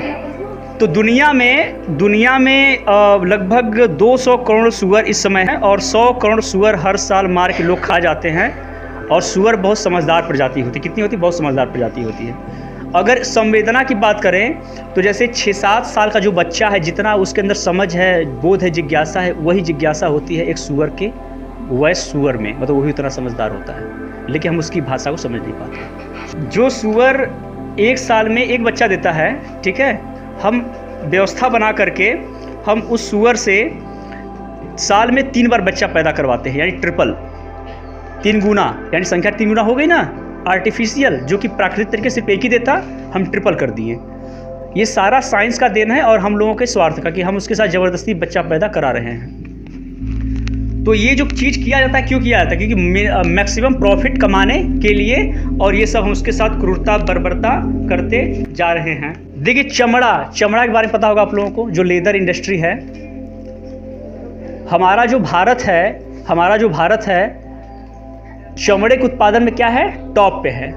तो दुनिया में लगभग 200 करोड़ सूअर इस समय है, और 100 करोड़ सूअर हर साल मार के लोग खा जाते हैं। और सूअर बहुत समझदार प्रजाति होती है। कितनी होती है? बहुत समझदार प्रजाति होती है। अगर संवेदना की बात करें तो जैसे 6-7 साल का जो बच्चा है, जितना उसके अंदर समझ है, बोध है, जिज्ञासा है, वही जिज्ञासा होती है एक सूअर के वयस्क सूअर में, मतलब वही उतना समझदार होता है, लेकिन हम उसकी भाषा को समझ नहीं पाते। जो सूअर 1 साल में एक बच्चा देता है, ठीक है, हम व्यवस्था बना करके हम उस सूअर से साल में 3 बार बच्चा पैदा करवाते हैं, यानी ट्रिपल, 3 गुना, यानी संख्या 3 गुना हो गई ना। आर्टिफिशियल जो कि प्राकृतिक तरीके से एक ही देता, हम ट्रिपल कर दिए। ये सारा साइंस का देन है और हम लोगों के स्वार्थ का, कि हम उसके साथ ज़बरदस्ती बच्चा पैदा करा रहे हैं। तो ये जो चीज़ किया जाता है, क्यों किया जाता है? क्योंकि मैक्सिमम प्रॉफिट कमाने के लिए, और ये सब हम उसके साथ क्रूरता बर्बरता करते जा रहे हैं। देखिए चमड़ा के बारे में पता होगा आप लोगों को, जो लेदर इंडस्ट्री है। हमारा जो भारत है चमड़े के उत्पादन में क्या है? टॉप पे है।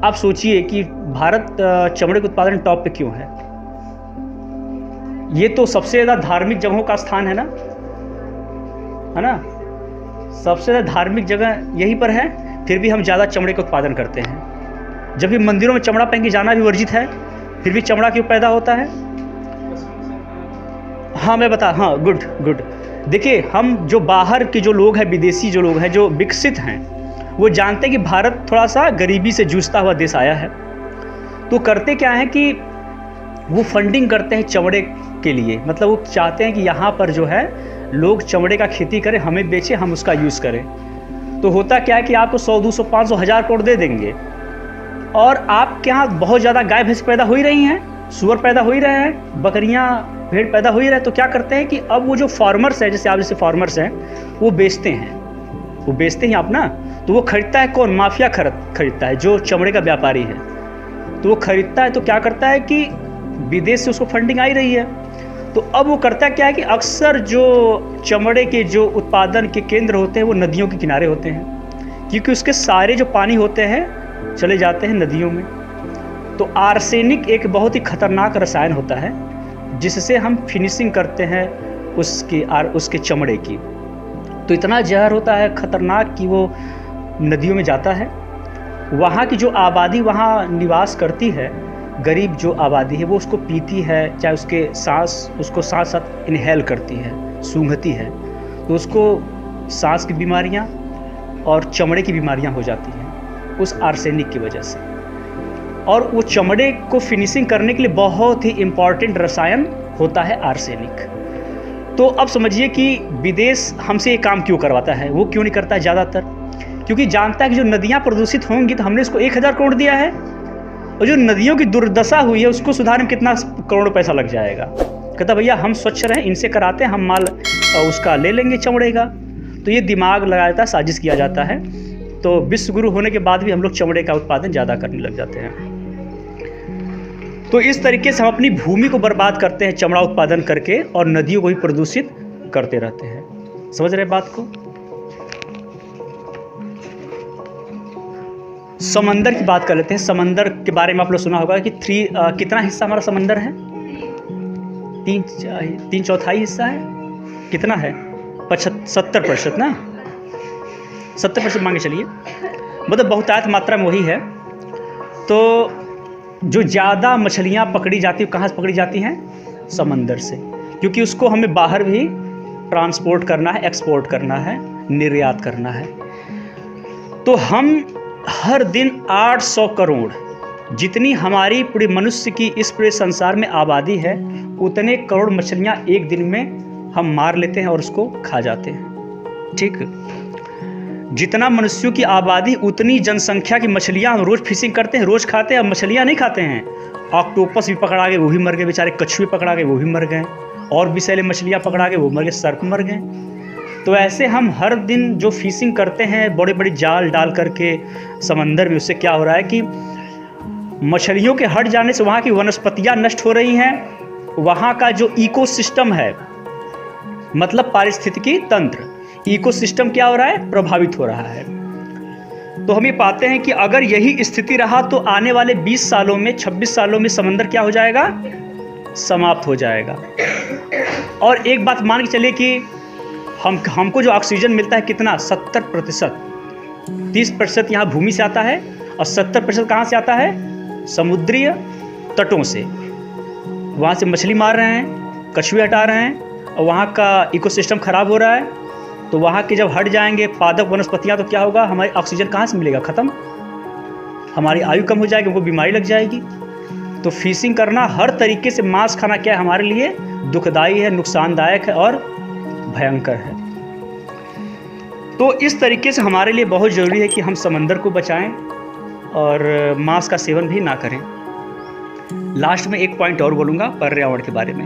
आप सोचिए कि भारत चमड़े के उत्पादन टॉप पे क्यों है? ये तो सबसे ज़्यादा धार्मिक जगहों का स्थान है ना, सबसे ज़्यादा धार्मिक जगह यहीं पर है, फिर भी हम ज़्यादा चमड़े का उत्पादन करते हैं। जबकि मंदिरों में चमड़ा पहन के जाना भी वर्जित है, फिर भी चमड़ा क्यों पैदा होता है? हाँ, गुड। देखिए, हम जो बाहर के जो लोग हैं, विदेशी जो लोग हैं, जो विकसित हैं, वो जानते हैं कि भारत थोड़ा सा गरीबी से जूझता हुआ देश आया है। तो करते क्या है कि वो फंडिंग करते हैं चमड़े के लिए, मतलब वो चाहते हैं कि यहाँ पर जो है लोग चमड़े का खेती करें, हमें बेचें, हम उसका यूज़ करें। तो होता क्या है कि आपको 100, 200, 500, 1000 करोड़ दे देंगे, और आपके यहाँ बहुत ज़्यादा गाय भैंस पैदा हो ही रही हैं, सूअर पैदा हो ही रहे हैं, बकरियाँ भेड़ पैदा हो ही रहे हैं। तो क्या करते हैं कि अब वो जो फार्मर्स हैं, जैसे फार्मर्स हैं, वो बेचते हैं आप ना। तो वो खरीदता है कौन? माफिया खरीदता है, जो चमड़े का व्यापारी है। तो वो खरीदता है, तो क्या करता है कि विदेश से उसको फंडिंग आ ही रही है। तो अब वो करता क्या है कि अक्सर जो चमड़े के जो उत्पादन के केंद्र होते हैं, वो नदियों के किनारे होते हैं, क्योंकि उसके सारे जो पानी होते हैं चले जाते हैं नदियों में। तो आर्सेनिक एक बहुत ही खतरनाक रसायन होता है, जिससे हम फिनिशिंग करते हैं उसके चमड़े की। तो इतना जहर होता है खतरनाक कि वो नदियों में जाता है। वहाँ की जो आबादी वहाँ निवास करती है, गरीब जो आबादी है, वो उसको पीती है, चाहे उसको सांस साथ इनहेल करती है, सूंघती है, तो उसको सांस की बीमारियाँ और चमड़े की बीमारियाँ हो जाती हैं उस आर्सेनिक की वजह से। और वो चमड़े को फिनिशिंग करने के लिए बहुत ही इम्पॉर्टेंट रसायन होता है आर्सेनिक। तो अब समझिए कि विदेश हमसे ये काम क्यों करवाता है, वो क्यों नहीं करता है ज़्यादातर? क्योंकि जानता है कि जो नदियाँ प्रदूषित होंगी तो हमने इसको 1000 करोड़ दिया है, और जो नदियों की दुर्दशा हुई है उसको सुधारने में कितना करोड़ पैसा लग जाएगा। कहता भैया हम स्वच्छ रहें, इनसे कराते हैं, हम माल उसका ले लेंगे चमड़े का। तो ये दिमाग लगाया जाता है, साजिश किया जाता है। तो विश्व गुरु होने के बाद भी हम लोग चमड़े का उत्पादन ज़्यादा करने लग जाते हैं। तो इस तरीके से हम अपनी भूमि को बर्बाद करते हैं चमड़ा उत्पादन करके, और नदियों को भी प्रदूषित करते रहते हैं। समझ रहे बात को? समंदर की बात कर लेते हैं। समंदर के बारे में आप लोग सुना होगा कि कितना हिस्सा हमारा समंदर है? 3/4 हिस्सा है। कितना है? 70% ना, 70% मांगे चलिए, मतलब बहुतायत मात्रा में वही है। तो जो ज़्यादा मछलियाँ पकड़ी जाती हैं कहाँ से पकड़ी जाती हैं? समंदर से, क्योंकि उसको हमें बाहर भी ट्रांसपोर्ट करना है, एक्सपोर्ट करना है, निर्यात करना है। तो हम हर दिन 800 करोड़, जितनी हमारी पूरी मनुष्य की इस पूरे संसार में आबादी है, उतने करोड़ मछलियाँ एक दिन में हम मार लेते हैं और उसको खा जाते हैं। ठीक, जितना मनुष्यों की आबादी उतनी जनसंख्या की मछलियाँ हम रोज़ फिशिंग करते हैं, रोज़ खाते हैं। अब मछलियाँ नहीं खाते हैं, ऑक्टोपस भी पकड़ा गए वो भी मर गए बेचारे, कछुए पकड़ा गए वो भी मर गए, और विषैले मछलियाँ पकड़ा गए वो मर गए, सर्प मर गए। तो ऐसे हम हर दिन जो फिशिंग करते हैं बड़े बड़े जाल डाल करके समंदर में, उससे क्या हो रहा है कि मछलियों के हट जाने से वहाँ की वनस्पतियाँ नष्ट हो रही हैं, वहाँ का जो इकोसिस्टम है, मतलब पारिस्थितिकी तंत्र, इकोसिस्टम क्या हो रहा है? प्रभावित हो रहा है। तो हम ये पाते हैं कि अगर यही स्थिति रहा तो आने वाले 20 सालों में, 26 सालों में समंदर क्या हो जाएगा? समाप्त हो जाएगा। और एक बात मान के चलिए कि हमको जो ऑक्सीजन मिलता है कितना? 70%। 30% यहाँ भूमि से आता है और 70% कहाँ से आता है? समुद्रीय तटों से। वहाँ से मछली मार रहे हैं, कछुए हटा रहे हैं, और वहाँ का इकोसिस्टम खराब हो रहा है। तो वहाँ के जब हट जाएंगे पादप वनस्पतियाँ, तो क्या होगा? हमारी ऑक्सीजन कहाँ से मिलेगा? ख़त्म। हमारी आयु कम हो जाएगी, उनको बीमारी लग जाएगी। तो फिशिंग करना हर तरीके से, मांस खाना क्या है हमारे लिए? दुखदाई है, नुकसानदायक है और भयंकर है। तो इस तरीके से हमारे लिए बहुत ज़रूरी है कि हम समंदर को बचाएं और मांस का सेवन भी ना करें। लास्ट में एक पॉइंट और बोलूँगा पर्यावरण के बारे में।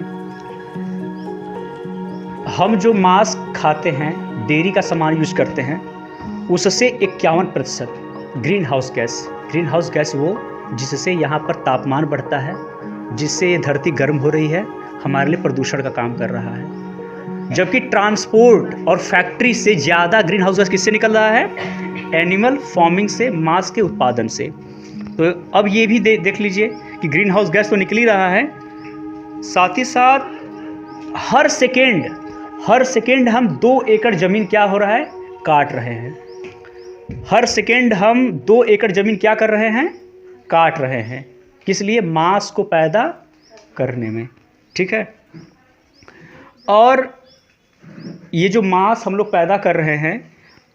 हम जो मांस खाते हैं, डेयरी का सामान यूज करते हैं, उससे 51% ग्रीन हाउस गैस वो जिससे यहाँ पर तापमान बढ़ता है, जिससे ये धरती गर्म हो रही है, हमारे लिए प्रदूषण का काम कर रहा है। जबकि ट्रांसपोर्ट और फैक्ट्री से ज़्यादा ग्रीन हाउस गैस किससे निकल रहा है? एनिमल फार्मिंग से, मांस के उत्पादन से। तो अब ये भी देख लीजिए कि ग्रीन हाउस गैस तो निकल ही रहा है, साथ ही साथ हर सेकेंड हम 2 एकड़ ज़मीन क्या हो रहा है? काट रहे हैं। हर सेकेंड हम 2 एकड़ ज़मीन क्या कर रहे हैं? काट रहे हैं। किस लिए? मांस को पैदा करने में। ठीक है। और ये जो मांस हम लोग पैदा कर रहे हैं,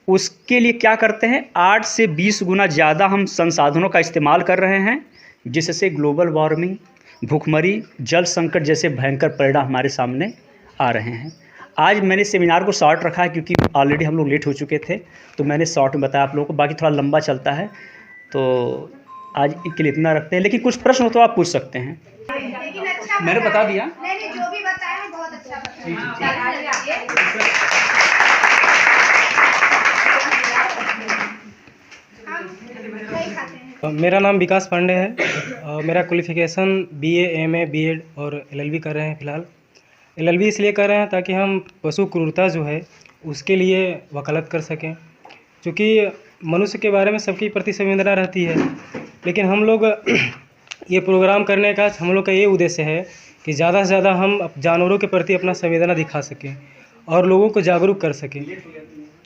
उसके लिए क्या करते हैं? 8 से 20 गुना ज़्यादा हम संसाधनों का इस्तेमाल कर रहे हैं, जिससे ग्लोबल वार्मिंग, भूखमरी, जल संकट जैसे भयंकर परिणाम हमारे सामने आ रहे हैं। आज मैंने सेमिनार को शॉर्ट रखा है क्योंकि ऑलरेडी हम लोग लेट हो चुके थे, तो मैंने शॉर्ट में बताया आप लोगों को, बाकी थोड़ा लंबा चलता है। तो आज के लिए इतना रखते हैं, लेकिन कुछ प्रश्न हो तो आप पूछ सकते हैं। मैंने बता दिया। नहीं, जो भी बताया बहुत अच्छा बताया। मेरा नाम विकास पांडे है। मेरा क्वालिफ़िकेशन BA, MA, BEd और LLB कर रहे हैं फ़िलहाल। LLB इसलिए कर रहे हैं ताकि हम पशु क्रूरता जो है उसके लिए वकालत कर सकें, क्योंकि मनुष्य के बारे में सबकी प्रति संवेदना रहती है, लेकिन हम लोग ये प्रोग्राम करने का हम लोग का ये उद्देश्य है कि ज़्यादा से ज़्यादा हम जानवरों के प्रति अपना संवेदना दिखा सकें और लोगों को जागरूक कर सकें।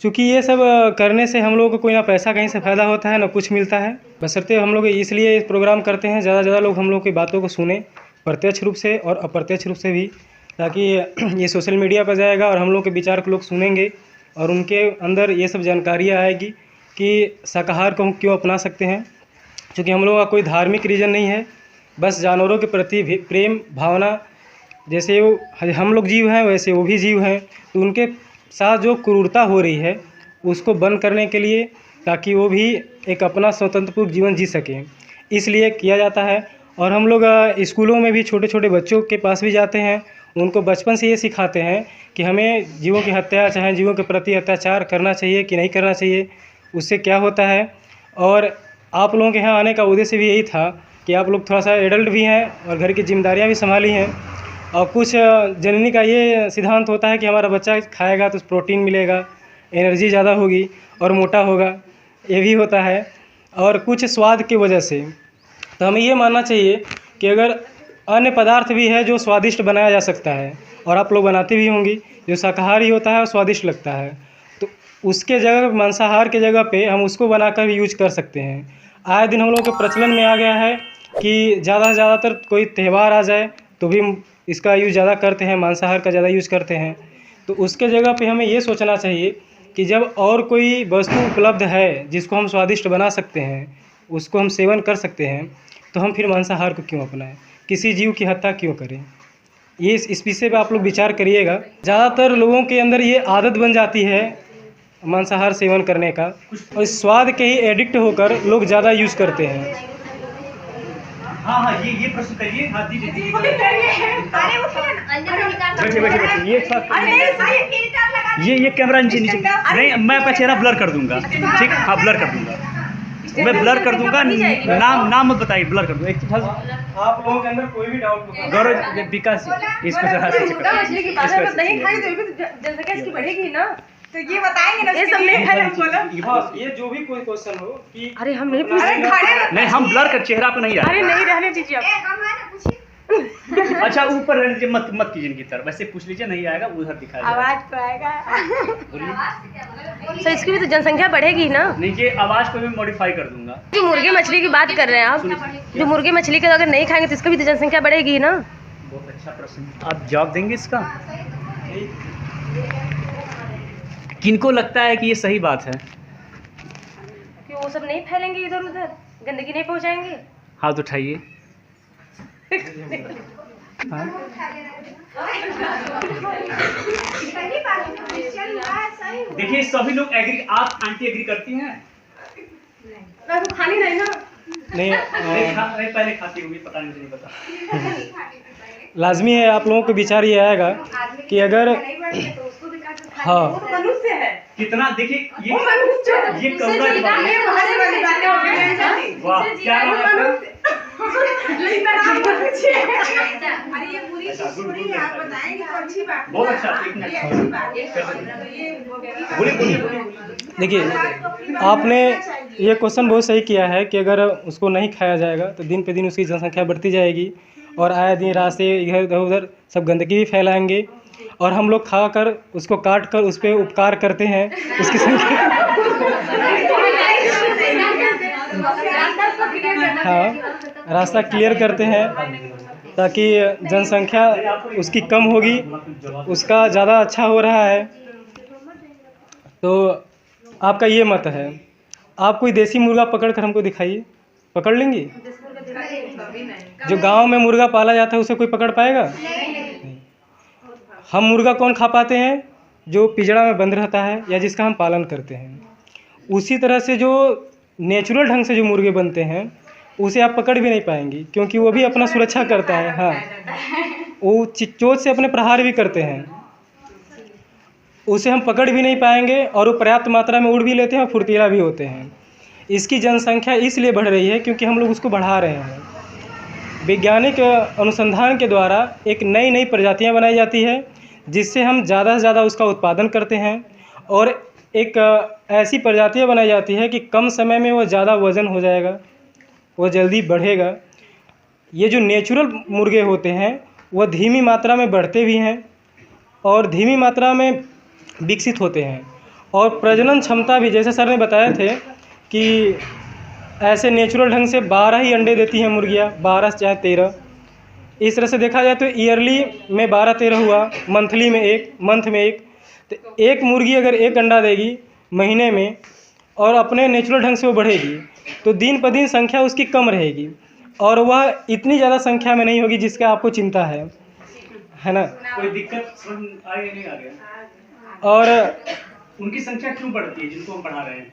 क्योंकि ये सब करने से हम लोगों को कोई ना पैसा कहीं से फ़ायदा होता है ना कुछ मिलता है, बशर्ते हम लोग इसलिए इस प्रोग्राम करते हैं ज़्यादा से ज़्यादा लोग हम लोग की बातों को सुने, प्रत्यक्ष रूप से और अप्रत्यक्ष रूप से भी, ताकि ये सोशल मीडिया पर जाएगा और हम लोग के विचार को लोग सुनेंगे और उनके अंदर ये सब जानकारियाँ आएगी कि शाकाहार को हम क्यों अपना सकते हैं। क्योंकि हम लोगों का कोई धार्मिक रीज़न नहीं है, बस जानवरों के प्रति प्रेम भावना, जैसे वो हम लोग जीव हैं वैसे वो भी जीव हैं, तो उनके साथ जो क्रूरता हो रही है उसको बंद करने के लिए ताकि वो भी एक अपना स्वतंत्रपूर्ण जीवन जी सकें, इसलिए किया जाता है। और हम लोग स्कूलों में भी छोटे छोटे बच्चों के पास भी जाते हैं, उनको बचपन से ये सिखाते हैं कि हमें जीवों की हत्या चाहे जीवों के प्रति अत्याचार करना चाहिए कि नहीं करना चाहिए, उससे क्या होता है। और आप लोगों के यहाँ आने का उद्देश्य भी यही था कि आप लोग थोड़ा सा एडल्ट भी हैं और घर की जिम्मेदारियाँ भी संभाली हैं, और कुछ जननी का ये सिद्धांत होता है कि हमारा बच्चा खाएगा तो प्रोटीन मिलेगा, एनर्जी ज़्यादा होगी और मोटा होगा, ये भी होता है। और कुछ स्वाद की वजह से तो हमें ये मानना चाहिए कि अगर अन्य पदार्थ भी है जो स्वादिष्ट बनाया जा सकता है, और आप लोग बनाते भी होंगी, जो शाकाहारी होता है और स्वादिष्ट लगता है, तो उसके जगह मांसाहार के जगह पे हम उसको बनाकर भी यूज कर सकते हैं। आए दिन हम लोगों के प्रचलन में आ गया है कि ज़्यादातर कोई त्यौहार आ जाए तो भी इसका यूज़ ज़्यादा करते हैं, मांसाहार का ज़्यादा यूज़ करते हैं। तो उसके जगह पे हमें ये सोचना चाहिए कि जब और कोई वस्तु उपलब्ध है जिसको हम स्वादिष्ट बना सकते हैं, उसको हम सेवन कर सकते हैं, तो हम फिर मांसाहार को क्यों अपनाएं, किसी जीव की हत्या क्यों करें। ये इस विषय पे आप लोग विचार करिएगा। ज़्यादातर लोगों के अंदर ये आदत बन जाती है मांसाहार सेवन करने का, और इस स्वाद के ही एडिक्ट होकर लोग ज़्यादा यूज़ करते हैं। हाँ हाँ, ये प्रश्न करिए। हाँ दीजिए दीजिए। बैठिए बैठिए बैठिए। ये कैमरा नीचे नीचे नहीं, मैं आपका चेहरा ब्लर कर दूंगा, ठीक है? हाँ ब्लर कर दूंगा, मैं ब्लर कर दूंगा। नाम मत बताइए, ब्लर कर दूंगा। एक चीज आप लोगों के अंदर कोई भी डाउट हो, गौरव विकास इसको जरा से जनसंख्या इसकी बढ़ेगी ना, तो ये बताएंगे ना, ये सब नहीं खाए हम बोलो। हाँ, ये जो भी कोई क्वेश्चन हो कि अरे हम नहीं पूछ रहे, नहीं, हम ब्लर कर, चेहरा पे नहीं आ अरे नहीं रहने दीजिए आप। अच्छा ऊपर रहने दीजिए, मत कीजिए इनकी तरफ, वैसे पूछ लीजिए, नहीं आएगा उधर दिखाया आवाज तो आएगा। सर इसकी भी तो जनसंख्या बढ़ेगी ना। नहीं, ये आवाज को भी मॉडिफाई कर दूंगा। जो मुर्गे मछली की बात कर रहे हैं आप, जो मुर्गे मछली का अगर नहीं खाएंगे तो इसका भी तो जनसंख्या बढ़ेगी ना। बहुत अच्छा प्रश्न, आप जवाब देंगे इसका? किनको लगता है कि ये सही बात है? कि वो सब नहीं फैलेंगे इधर उधर, गंदगी नहीं पहुंचाएंगे। हाथ उठाइए। हाँ? देखिए सभी लोग एग्री, आप आंटी एग्री करती हैं? तो खानी नहीं ना। नहीं, नहीं पहले खाती होगी, पता नहीं, मुझे नहीं पता। लाजमी है आप लोगों को विचार ये आएगा कि अगर हाँ मनुष्य है कितना, देखिए ये कौवा की बात है। वाह क्या नाम है आपका? बहुत अच्छा, देखिए आपने ये क्वेश्चन बहुत सही किया है कि अगर उसको नहीं खाया जाएगा तो दिन पे दिन उसकी जनसंख्या बढ़ती जाएगी, और आए दिन रास्ते इधर उधर सब गंदगी भी फैलाएंगे, और हम लोग खा कर उसको काट कर उस पर उपकार करते हैं, उसकी संख्या हाँ रास्ता क्लियर करते हैं ताकि जनसंख्या उसकी कम होगी, उसका ज़्यादा अच्छा हो रहा है। तो आपका ये मत है। आप कोई देसी मुर्गा पकड़ कर हमको दिखाइए, पकड़ लेंगी? जो गांव में मुर्गा पाला जाता है उसे कोई पकड़ पाएगा? नहीं। हम मुर्गा कौन खा पाते हैं? जो पिंजड़ा में बंद रहता है या जिसका हम पालन करते हैं। उसी तरह से जो नेचुरल ढंग से जो मुर्गे बनते हैं उसे आप पकड़ भी नहीं पाएंगी, क्योंकि वो भी अपना सुरक्षा करता है। हाँ, वो चोंच से अपने प्रहार भी करते हैं, उसे हम पकड़ भी नहीं पाएंगे, और वो पर्याप्त मात्रा में उड़ भी लेते हैं और फुर्तीला भी होते हैं। इसकी जनसंख्या इसलिए बढ़ रही है क्योंकि हम लोग उसको बढ़ा रहे हैं। वैज्ञानिक अनुसंधान के द्वारा एक नई नई प्रजातियां बनाई जाती है, जिससे हम ज़्यादा से ज़्यादा उसका उत्पादन करते हैं, और एक ऐसी प्रजातियां बनाई जाती है कि कम समय में वो ज़्यादा वज़न हो जाएगा, वो जल्दी बढ़ेगा। ये जो नेचुरल मुर्गे होते हैं वह धीमी मात्रा में बढ़ते भी हैं और धीमी मात्रा में विकसित होते हैं, और प्रजनन क्षमता भी, जैसे सर ने बताए थे कि ऐसे नेचुरल ढंग से 12 ही अंडे देती हैं मुर्गियाँ, 12 चाहे 13। इस तरह से देखा जाए तो ईयरली में 12-13 हुआ, मंथली में एक, मंथ में एक। तो एक मुर्गी अगर एक अंडा देगी महीने में और अपने नेचुरल ढंग से वो बढ़ेगी, तो दिन पर दिन संख्या उसकी कम रहेगी, और वह इतनी ज़्यादा संख्या में नहीं होगी जिसका आपको चिंता है ना? कोई दिक्कत आ गई? नहीं आ गया। और उनकी संख्या क्यों बढ़ती है जिनको हम पढ़ा रहे हैं?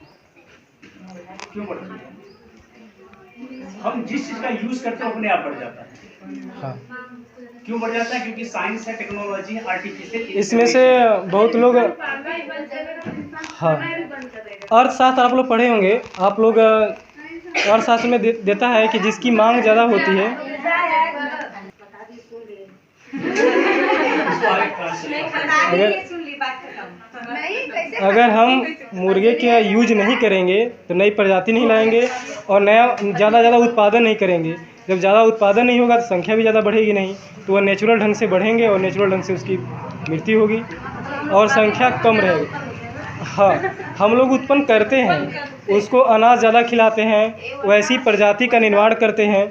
क्यों बढ़ती है? हम जिस चीज़ का यूज़ करते हैं अपने आप बढ़ जाता है। हाँ, क्यों बढ़ जाता है? क्योंकि साइंस है, टेक्नोलॉजी है, आर्टिफिशियल इसमें से बहुत लोग, हाँ, अर्थशास्त्र आप लोग पढ़े होंगे। आप लोग अर्थशास्त्र में देता है कि जिसकी मांग ज़्यादा होती है, अगर हम मुर्गे के यूज नहीं करेंगे तो नई प्रजाति नहीं लाएंगे और नया ज़्यादा उत्पादन नहीं करेंगे। जब ज़्यादा उत्पादन नहीं होगा तो संख्या भी ज़्यादा बढ़ेगी नहीं, तो वह नेचुरल ढंग से बढ़ेंगे और नेचुरल ढंग से उसकी मृत्यु होगी और संख्या कम रहेगी। हाँ, हम लोग उत्पन्न करते हैं, उसको अनाज ज़्यादा खिलाते हैं, वैसी प्रजाति का निर्माण करते हैं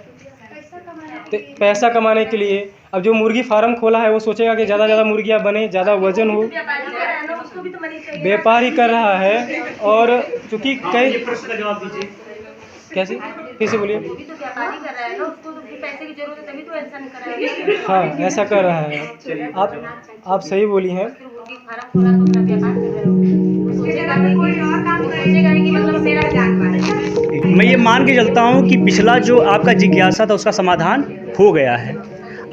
तो पैसा कमाने के लिए। अब जो मुर्गी फार्म खोला है वो सोचेगा कि ज़्यादा मुर्गियाँ बने, ज़्यादा वजन हो, व्यापार ही कर रहा है। और चूँकि कई, प्रश्न का जवाब दीजिए। कैसे, फिर से बोलिए। हाँ, ऐसा कर रहा है। आप सही बोली हैं। मैं ये मान के चलता हूँ कि पिछला जो आपका जिज्ञासा था उसका समाधान हो गया है।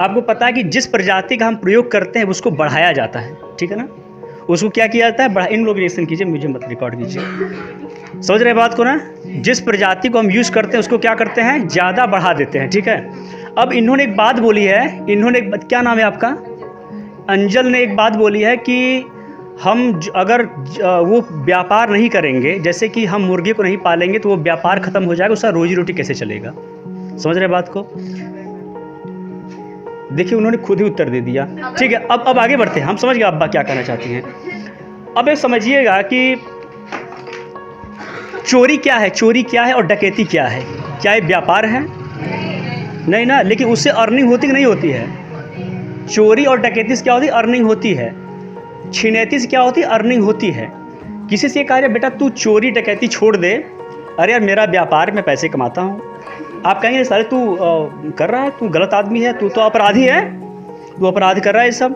आपको पता है कि जिस प्रजाति का हम प्रयोग करते हैं उसको बढ़ाया जाता है, ठीक है ना? उसको क्या किया जाता है? इन लोग रिएक्शन कीजिए, मुझे मत रिकॉर्ड कीजिए। समझ रहे बात को ना? जिस प्रजाति को हम यूज़ करते हैं उसको क्या करते हैं? ज़्यादा बढ़ा देते हैं, ठीक है? अब इन्होंने एक बात बोली है, क्या नाम है आपका? अंजल ने एक बात बोली है कि हम अगर वो व्यापार नहीं करेंगे, जैसे कि हम मुर्गे को नहीं पालेंगे तो वो व्यापार ख़त्म हो जाएगा, उसका रोजी रोटी कैसे चलेगा? समझ रहे बात को? देखिए उन्होंने खुद ही उत्तर दे दिया। ठीक है, अब आगे बढ़ते हैं। हम समझ गए अब्बा क्या कहना चाहती हैं। अब ये समझिएगा कि चोरी क्या है, चोरी क्या है और डकैती क्या है? क्या ये व्यापार है? नहीं ना, लेकिन उससे अर्निंग होती कि नहीं होती है? चोरी और डकैती से क्या होती है? अर्निंग होती है। छिनैती से क्या होती है? अर्निंग होती है। किसी से कहा जाए बेटा तू चोरी डकैती छोड़ दे, अरे यार मेरा व्यापार में पैसे कमाता हूँ, आप कहेंगे साले तू कर रहा है, तू गलत आदमी है, तू तो अपराधी है, तू अपराध कर रहा है। सब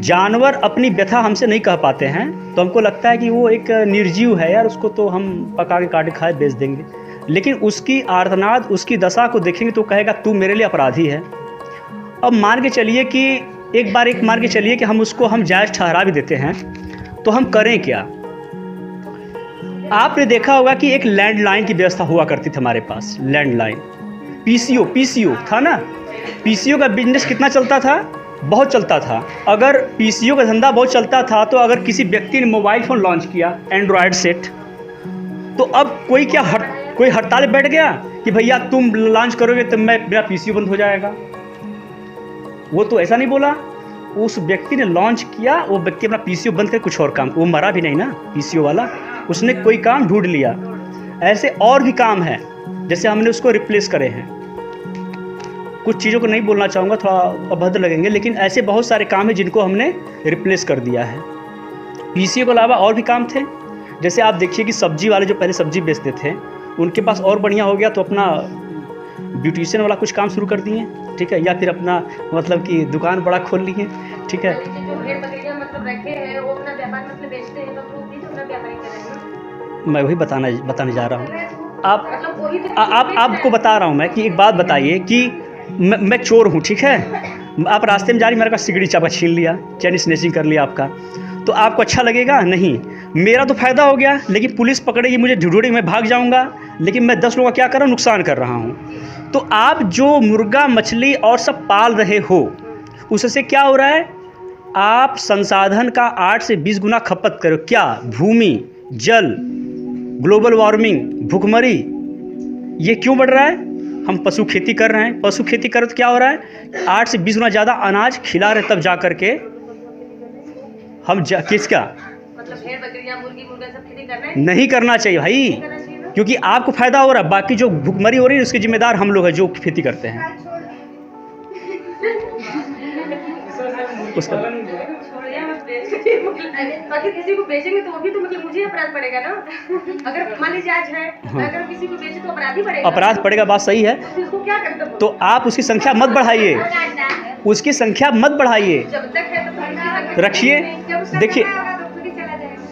जानवर अपनी व्यथा हमसे नहीं कह पाते हैं तो हमको लगता है कि वो एक निर्जीव है यार, उसको तो हम पका के काट के खाए बेच देंगे। लेकिन उसकी आर्तनाद, उसकी दशा को देखेंगे तो कहेगा तू मेरे लिए अपराधी है। अब मान के चलिए कि एक मान के चलिए कि हम उसको जायज़ ठहरा भी देते हैं, तो हम करें क्या? आपने देखा होगा कि एक लैंडलाइन की व्यवस्था हुआ करती थी हमारे पास, लैंडलाइन, पीसीओ था ना। पीसीओ का बिजनेस कितना चलता था? बहुत चलता था। अगर पीसीओ का धंधा बहुत चलता था तो अगर किसी व्यक्ति ने मोबाइल फ़ोन लॉन्च किया, एंड्रॉयड सेट, तो अब कोई हड़ताल बैठ गया कि भैया तुम लॉन्च करोगे तो मेरा पीसीओ बंद हो जाएगा? वो तो ऐसा नहीं बोला। उस व्यक्ति ने लॉन्च किया, वो व्यक्ति अपना पीसीओ बंद कर कुछ और काम, वो मरा भी नहीं ना पीसीओ वाला, उसने कोई काम ढूंढ लिया। ऐसे और भी काम है जैसे हमने उसको रिप्लेस करे हैं। कुछ चीज़ों को नहीं बोलना चाहूँगा, थोड़ा अभद्र लगेंगे, लेकिन ऐसे बहुत सारे काम हैं जिनको हमने रिप्लेस कर दिया है। पीसीओ के अलावा और भी काम थे। जैसे आप देखिए कि सब्जी वाले जो पहले सब्जी बेचते थे उनके पास और बढ़िया हो गया तो अपना ब्यूटिशियन वाला कुछ काम शुरू कर दिए, ठीक है, या फिर अपना मतलब कि दुकान बड़ा खोल लिए, ठीक है। मैं वही बताने जा रहा हूँ। आपको बता रहा हूँ मैं कि एक बात बताइए कि मैं चोर हूँ, ठीक है। आप रास्ते में जा रही, मेरे पास सिगड़ी चापा छीन लिया, चैन स्नैचिंग कर लिया आपका, तो आपको अच्छा लगेगा? नहीं। मेरा तो फ़ायदा हो गया, लेकिन पुलिस पकड़ेगी मुझे, ढूंढेगी, मैं भाग जाऊँगा, लेकिन मैं 10 लोगों का क्या कर रहा हूँ? नुकसान कर रहा हूँ। तो आप जो मुर्गा मछली और सब पाल रहे हो उससे क्या हो रहा है? आप संसाधन का 8 से 20 गुना खपत करो। क्या? भूमि, जल, ग्लोबल वार्मिंग, भूखमरी, ये क्यों बढ़ रहा है? हम पशु खेती कर रहे हैं। पशु खेती कर तो क्या हो रहा है? 8 से 20 गुना ज़्यादा अनाज खिला रहे, तब जा कर के हम किसका मतलब भेड़ बकरियां मुर्गी मुर्गा सब खेती कर रहे हैं? नहीं करना चाहिए भाई, क्योंकि आपको फ़ायदा हो रहा है, बाकी जो भूखमरी हो रही है उसके जिम्मेदार हम लोग हैं जो खेती करते हैं। उसका अगर किसी को बेचेंगे तो वो भी तो मतलब मुझे अपराध पड़ेगा ना। अगर मान लीजिए आज है, अगर किसी को बेचे तो अपराध ही पड़ेगा। अपराध पड़ेगा, बात सही है। तो क्या करते? तो आप उसकी संख्या मत बढ़ाइए, उसकी संख्या मत बढ़ाइए, जब तक है तो रखिए। देखिए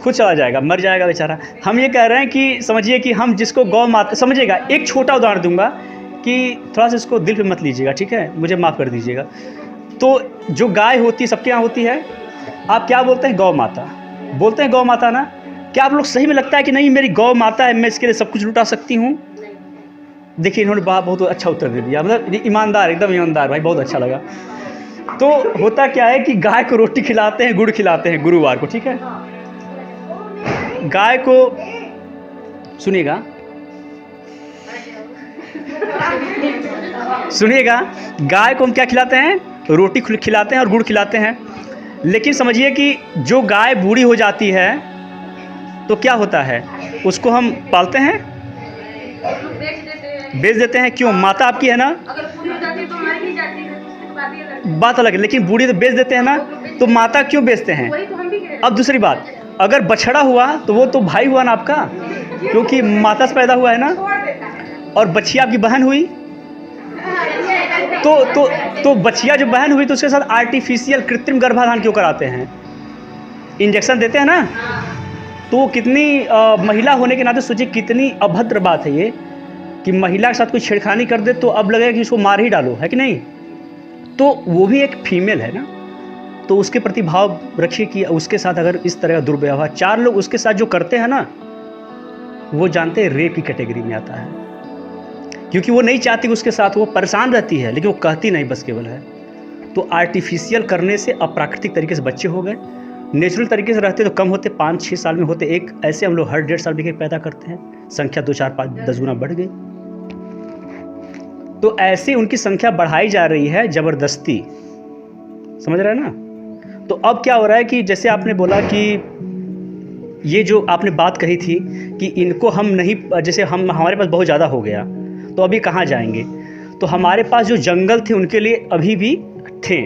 खुद चला जाएगा, मर जाएगा बेचारा। हम ये कह रहे हैं कि समझिए कि हम जिसको गौ माता समझिएगा, एक छोटा उदाहरण दूंगा कि थोड़ा सा इसको दिल पे मत लीजिएगा, ठीक है, मुझे माफ़ कर दीजिएगा। तो जो गाय होती है सबके यहाँ होती है, आप क्या बोलते हैं? गौ माता बोलते हैं, गौ माता ना। क्या आप लोग सही में लगता है कि नहीं मेरी गौ माता है, मैं इसके लिए सब कुछ लुटा सकती हूँ? देखिए इन्होंने बहुत अच्छा उत्तर दे दिया, मतलब ईमानदार, एकदम ईमानदार भाई, बहुत अच्छा लगा। तो होता क्या है कि गाय को रोटी खिलाते हैं, गुड़ खिलाते हैं गुरुवार को, ठीक है। गाय को सुनिएगा, सुनिएगा, गाय को हम क्या खिलाते हैं? रोटी खिलाते हैं और गुड़ खिलाते हैं। लेकिन समझिए कि जो गाय बूढ़ी हो जाती है तो क्या होता है? उसको हम पालते हैं, बेच देते हैं। क्यों? माता आपकी है ना, अगर पूरी हो जाती है तो मार ही जाती है, उसकी बात ये अलग है। बात अलग है, लेकिन बूढ़ी तो बेच देते हैं ना, तो माता क्यों बेचते हैं? वही तो हम भी कह रहे हैं। अब दूसरी बात, अगर बछड़ा हुआ तो वो तो भाई हुआ ना आपका, क्योंकि माता से पैदा हुआ है ना, और बछिया आपकी बहन हुई, तो बछिया जो बहन हुई तो उसके साथ आर्टिफिशियल कृत्रिम गर्भाधान क्यों कराते हैं? इंजेक्शन देते हैं ना। तो वो कितनी महिला होने के नाते सोचिए कितनी अभद्र बात है ये कि महिला के साथ कोई छेड़खानी कर दे तो अब लगेगा कि इसको मार ही डालो, है कि नहीं? तो वो भी एक फीमेल है ना, तो उसके प्रति भाव रखिए कि उसके साथ अगर इस तरह का दुर्व्यवहार 4 लोग उसके साथ जो करते हैं ना, वो जानते हैं रेप की कैटेगरी में आता है, क्योंकि वो नहीं चाहती कि उसके साथ, वो परेशान रहती है लेकिन वो कहती नहीं, बस केवल है। तो आर्टिफिशियल करने से अप्राकृतिक तरीके से बच्चे हो गए। नेचुरल तरीके से रहते तो कम होते, 5-6 साल में होते एक, ऐसे हम लोग हर 1.5 साल में पैदा करते हैं, संख्या 2, 4, 5, 10 गुना बढ़ गई। तो ऐसे उनकी संख्या बढ़ाई जा रही है ज़बरदस्ती, समझ रहे हैं ना। तो अब क्या हो रहा है कि जैसे आपने बोला कि ये जो आपने बात कही थी कि इनको हम नहीं, जैसे हम हमारे पास बहुत ज़्यादा हो गया तो अभी कहाँ जाएंगे? तो हमारे पास जो जंगल थे उनके लिए अभी भी थे,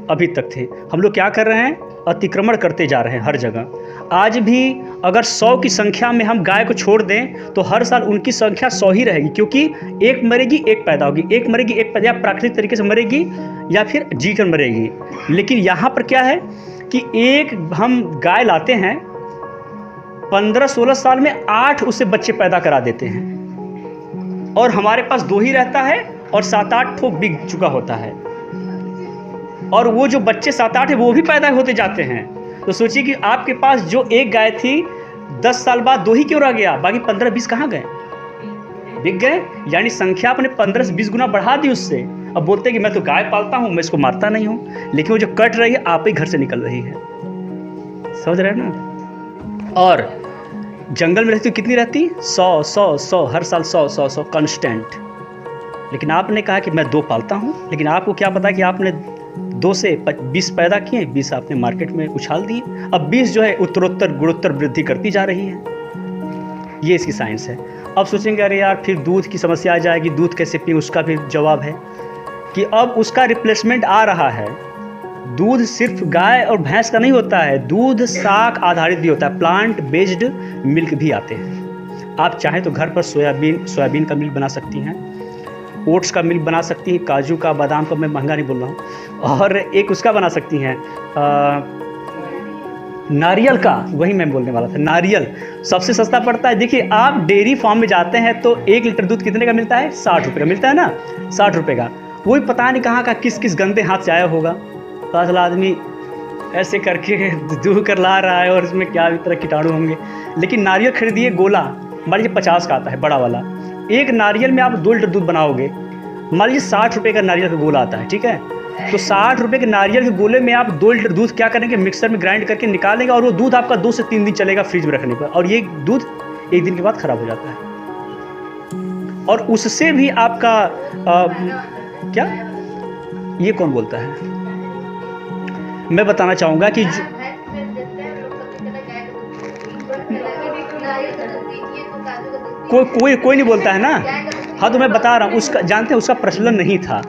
अभी तक थे। हम लोग क्या कर रहे हैं? अतिक्रमण करते जा रहे हैं हर जगह। आज भी अगर 100 की संख्या में हम गाय को छोड़ दें तो हर साल उनकी संख्या 100 ही रहेगी, क्योंकि एक मरेगी एक पैदा होगी, एक मरेगी एक पैदा, या प्राकृतिक तरीके से मरेगी या फिर जी कर मरेगी। लेकिन यहाँ पर क्या है कि एक हम गाय लाते हैं, 15-16 साल में 8 उससे बच्चे पैदा करा देते हैं, और हमारे पास 2 ही रहता है और 7-8 ठो बिक चुका होता है, और वो जो बच्चे 7-8 है वो भी पैदा होते जाते हैं। तो सोचिए कि आपके पास जो एक गाय थी 10 साल बाद 2 ही क्यों रह गया, बाकी 15-20 कहाँ गए? बिक गए। यानी संख्या अपने 15 से 20 गुना बढ़ा दी उससे। अब बोलते हैं कि मैं तो गाय पालता हूँ, मैं इसको मारता नहीं हूँ, लेकिन वो जो कट रही है आप ही घर से निकल रही है, समझ रहे हैं ना। और जंगल में रहती कितनी रहती? 100 हर साल 100 कांस्टेंट। लेकिन आपने कहा कि मैं 2 पालता हूँ, लेकिन आपको क्या पता कि आपने 2 से 20 पैदा किए, 20 आपने मार्केट में उछाल दिए। अब 20 जो है उत्तरोत्तर गुणोत्तर वृद्धि करती जा रही है। ये इसकी साइंस है। अब सोचेंगे अरे यार फिर दूध की समस्या आ जाएगी, दूध कैसे पिए? उसका भी जवाब है कि अब उसका रिप्लेसमेंट आ रहा है। दूध सिर्फ गाय और भैंस का नहीं होता है, दूध शाक आधारित भी होता है, प्लांट बेस्ड मिल्क भी आते हैं। आप चाहें तो घर पर सोयाबीन का मिल्क बना सकती हैं, ओट्स का मिल्क बना सकती हैं, काजू का, बादाम का, मैं महंगा नहीं बोल रहा हूँ, और एक उसका बना सकती हैं नारियल का, वही मैं बोलने वाला था, नारियल सबसे सस्ता पड़ता है। देखिए आप डेयरी फार्म में जाते हैं तो 1 लीटर दूध कितने का मिलता है? 60 रुपये का मिलता है ना, 60 रुपये का। वही पता नहीं कहाँ का किस किस गंदे हाथ से आया होगा, पता चला आदमी ऐसे करके दूध कर ला रहा है और इसमें क्या तरह कीटाणु होंगे। लेकिन नारियल खरीदिए गोला, मान लीजिए 50 का आता है बड़ा वाला, एक नारियल में आप 2 लीटर दूध बनाओगे, मान लीजिए 60 रुपये का नारियल का गोला आता है, ठीक है। तो 60 रुपये के नारियल के गोले में आप 2 लीटर दूध क्या करेंगे? मिक्सर में ग्राइंड करके निकालेंगे, और वो दूध आपका 2 से 3 दिन चलेगा फ्रिज में रखने पर, और ये दूध 1 दिन के बाद ख़राब हो जाता है। और उससे भी आपका क्या, ये कौन बोलता है? मैं बताना चाहूँगा कि कोई नहीं बोलता है ना। हाँ तो मैं बता रहा हूँ, उसका जानते हैं उसका प्रचलन नहीं था।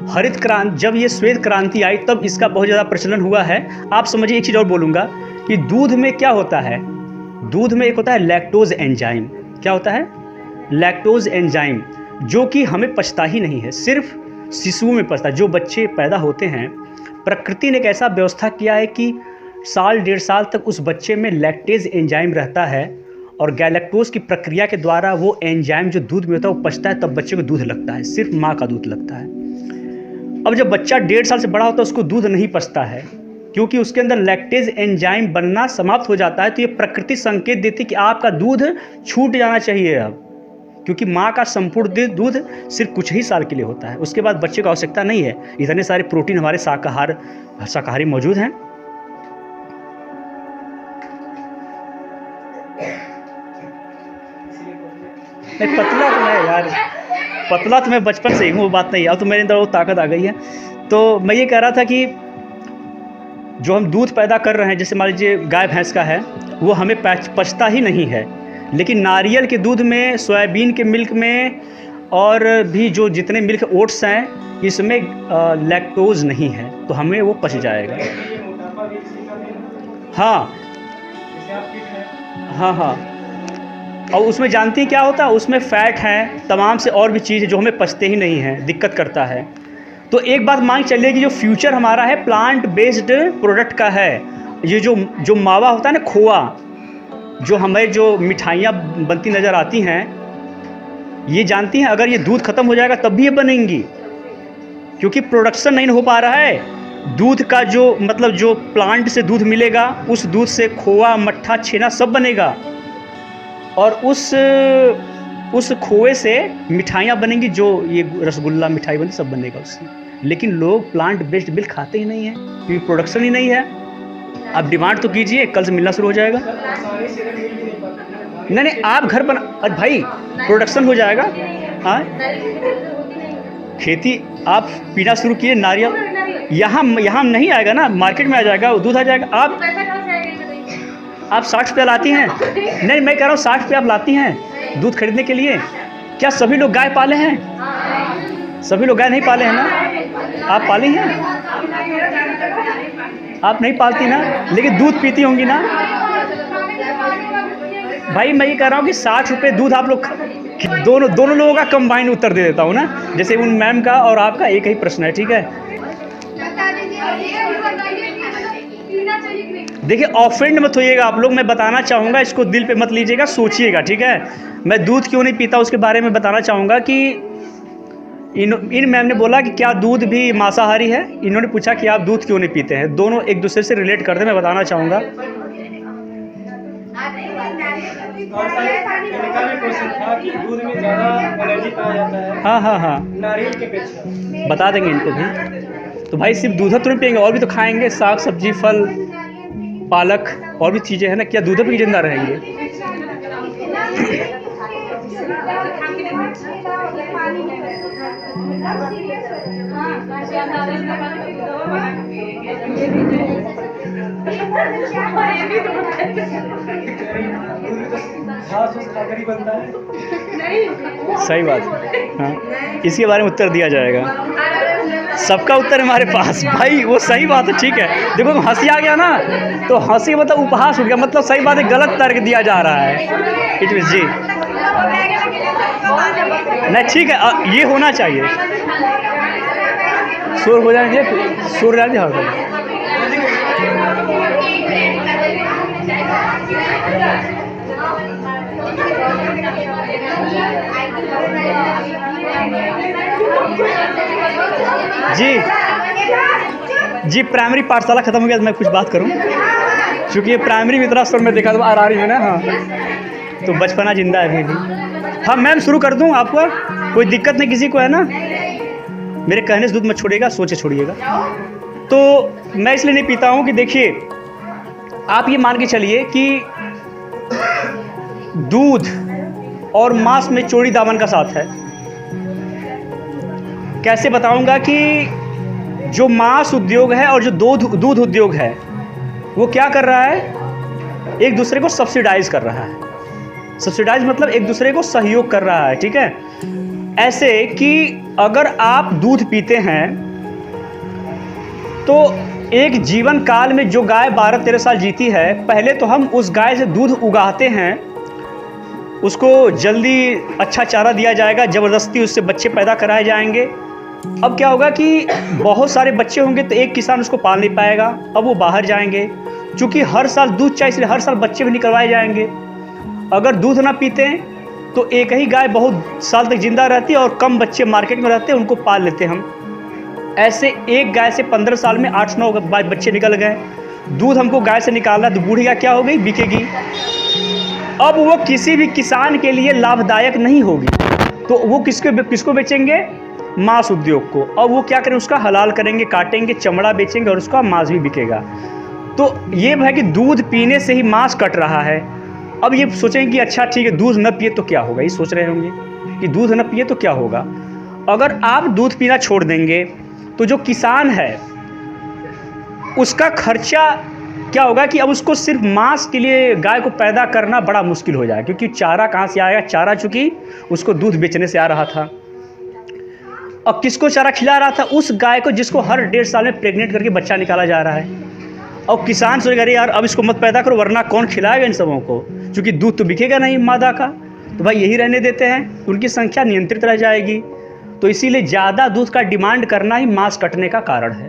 हरित क्रांति, जब ये श्वेत क्रांति आई तब इसका बहुत ज़्यादा प्रचलन हुआ है। आप समझिए, एक चीज़ और बोलूँगा कि दूध में क्या होता है, दूध में एक होता है लैक्टोज एंजाइम। क्या होता है? लैक्टोज एंजाइम, जो कि हमें पचता ही नहीं है, सिर्फ शिशुओं में पचता है। जो बच्चे पैदा होते हैं, प्रकृति ने एक ऐसा व्यवस्था किया है कि साल 1.5 साल तक उस बच्चे में लैक्टेज एंजाइम रहता है और गैलेक्टोज की प्रक्रिया के द्वारा वो एंजाइम जो दूध में होता है वो पचता है, तब बच्चे को दूध लगता है, सिर्फ माँ का दूध लगता है। अब जब बच्चा 1.5 साल से बड़ा होता है उसको दूध नहीं पचता है, क्योंकि उसके अंदर लैक्टेज एंजाइम बनना समाप्त हो जाता है। तो ये प्रकृति संकेत देती है कि आपका दूध छूट जाना चाहिए अब, क्योंकि माँ का संपूर्ण दूध सिर्फ कुछ ही साल के लिए होता है, उसके बाद बच्चे को आवश्यकता नहीं है। इतने सारे प्रोटीन हमारे शाकाहारी मौजूद हैं। नहीं, पतला तो है यार, पतला तो मैं बचपन से ही हूँ, वो बात नहीं है, अब तो मेरे अंदर वो ताकत आ गई है। तो मैं ये कह रहा था कि जो हम दूध पैदा कर रहे हैं, जैसे मान लीजिए गाय भैंस का है, वो हमें पचता ही नहीं है, लेकिन नारियल के दूध में, सोयाबीन के मिल्क में और भी जो जितने मिल्क ओट्स हैं, इसमें लैक्टोज नहीं है, तो हमें वो पच जाएगा। हाँ हाँ हाँ। और उसमें जानती क्या होता है, उसमें फ़ैट है, तमाम से और भी चीज़ जो हमें पचते ही नहीं हैं, दिक्कत करता है। तो एक बात मान चलिए कि जो फ्यूचर हमारा है प्लांट बेस्ड प्रोडक्ट का है। ये जो मावा होता है ना, खोआ, जो हमें जो मिठाइयाँ बनती नज़र आती हैं, ये जानती हैं अगर ये दूध ख़त्म हो जाएगा तब भी ये बनेंगी, क्योंकि प्रोडक्शन नहीं हो पा रहा है दूध का। जो मतलब जो प्लांट से दूध मिलेगा, उस दूध से खोआ, मट्ठा, छेना सब बनेगा, और उस खोए से मिठाइयाँ बनेंगी, जो ये रसगुल्ला मिठाई बनी सब बनेगा उससे। लेकिन लोग प्लांट बेस्ड मिल्क खाते ही नहीं है, क्योंकि प्रोडक्शन ही नहीं है। आप डिमांड तो कीजिए, कल से मिलना शुरू हो जाएगा। नहीं, आप घर बना, अरे भाई प्रोडक्शन हो जाएगा। हाँ, खेती आप पीना शुरू किए नारियल, यहाँ नहीं आएगा ना, मार्केट में आ जाएगा, दूध आ जाएगा। आप 60 रुपये लाती हैं? नहीं, मैं कह रहा हूँ 60 रुपये आप लाती हैं दूध खरीदने के लिए। क्या सभी लोग गाय पाले हैं? सभी लोग गाय नहीं पाले हैं ना? आप पाली हैं? आप नहीं पालती ना, लेकिन दूध पीती होंगी ना भाई। मैं ये कह रहा हूँ कि 60 रुपये दूध आप लोग, दोनों लोगों का कंबाइन उत्तर दे देता हूँ ना, जैसे उन मैम का और आपका एक ही प्रश्न है, ठीक है। देखिए, ऑफेंड मत होइएगा आप लोग, मैं बताना चाहूँगा, इसको दिल पे मत लीजिएगा, सोचिएगा, ठीक है। मैं दूध क्यों नहीं पीता उसके बारे में बताना चाहूँगा कि इन मैम ने बोला कि क्या दूध भी मांसाहारी है, इन्होंने पूछा कि आप दूध क्यों नहीं पीते हैं। दोनों एक दूसरे से रिलेट करते, मैं बताना चाहूँगा। हाँ हाँ हाँ, नारियल के पेक्षा बता देंगे इनको भी। तो भाई सिर्फ दूध तो नहीं पियेंगे, और भी तो खाएंगे, साग सब्जी, फल, पालक और भी चीज़ें हैं ना। क्या दूध पे जिंदा रहेंगे? सही बात है। हाँ, इसके बारे में उत्तर दिया जाएगा, सबका उत्तर हमारे पास भाई, वो सही बात है, ठीक है। देखो हंसी आ गया ना, तो हंसी मतलब उपहास हो गया, मतलब सही बात है, गलत तर्क दिया जा रहा है। जी नहीं, ठीक है, ये होना चाहिए। शोर हो जाए, शोर जाए, हाँ। जी प्राइमरी पाठशाला खत्म हो गया, तो मैं कुछ बात करूं, क्योंकि ये प्राइमरी मित्रा स्वर में देखा था आर में ना। हाँ, तो बचपना जिंदा है अभी भी। हाँ मैम, शुरू कर दूं आपको, कोई दिक्कत नहीं किसी को, है ना। मेरे कहने से दूध मत छोड़िएगा, सोचे छोड़िएगा। तो मैं इसलिए नहीं पीता हूँ कि देखिए, आप ये मान के चलिए कि दूध और मांस में चोरी दामन का साथ है। कैसे बताऊंगा कि जो मांस उद्योग है और जो दूध उद्योग है, वो क्या कर रहा है, एक दूसरे को सब्सिडाइज कर रहा है। सब्सिडाइज मतलब एक दूसरे को सहयोग कर रहा है, ठीक है। ऐसे कि अगर आप दूध पीते हैं तो एक जीवन काल में जो गाय 12-13 साल जीती है, पहले तो हम उस गाय से दूध उगाते हैं, उसको जल्दी अच्छा चारा दिया जाएगा, ज़बरदस्ती उससे बच्चे पैदा कराए जाएंगे। अब क्या होगा कि बहुत सारे बच्चे होंगे तो एक किसान उसको पाल नहीं पाएगा, अब वो बाहर जाएंगे, चूँकि हर साल दूध चाहिए इसलिए हर साल बच्चे भी निकलवाए जाएंगे। अगर दूध ना पीते हैं तो एक ही गाय बहुत साल तक जिंदा रहती है और कम बच्चे मार्केट में रहते हैं, उनको पाल लेते हैं हम। ऐसे एक गाय से 15 साल में 8-9 बच्चे निकल गए। दूध हमको गाय से निकालना तो बूढ़ी गाय क्या हो गई, बिकेगी। अब वो किसी भी किसान के लिए लाभदायक नहीं होगी, तो वो किसको बेचेंगे, मांस उद्योग को। अब वो क्या करें, उसका हलाल करेंगे, काटेंगे, चमड़ा बेचेंगे और उसका मांस भी बिकेगा। तो ये है कि दूध पीने से ही मांस कट रहा है। अब ये सोचेंगे कि अच्छा ठीक है दूध न पिए तो क्या होगा, ये सोच रहे होंगे कि दूध न पिए तो क्या होगा। अगर आप दूध पीना छोड़ देंगे तो जो किसान है उसका खर्चा क्या होगा कि अब उसको सिर्फ मांस के लिए गाय को पैदा करना बड़ा मुश्किल हो जाएगा, क्योंकि चारा कहाँ से आएगा, चारा चूँकि उसको दूध बेचने से आ रहा था। अब किसको चारा खिला रहा था, उस गाय को जिसको हर 1.5 साल में प्रेग्नेंट करके बच्चा निकाला जा रहा है। और किसान सोचेगा अरे यार अब इसको मत पैदा करो वरना कौन खिलाएगा इन सबों को, क्योंकि दूध तो बिकेगा नहीं मादा का, तो भाई यही रहने देते हैं, उनकी संख्या नियंत्रित रह जाएगी। तो इसीलिए ज़्यादा दूध का डिमांड करना ही मांस कटने का कारण है।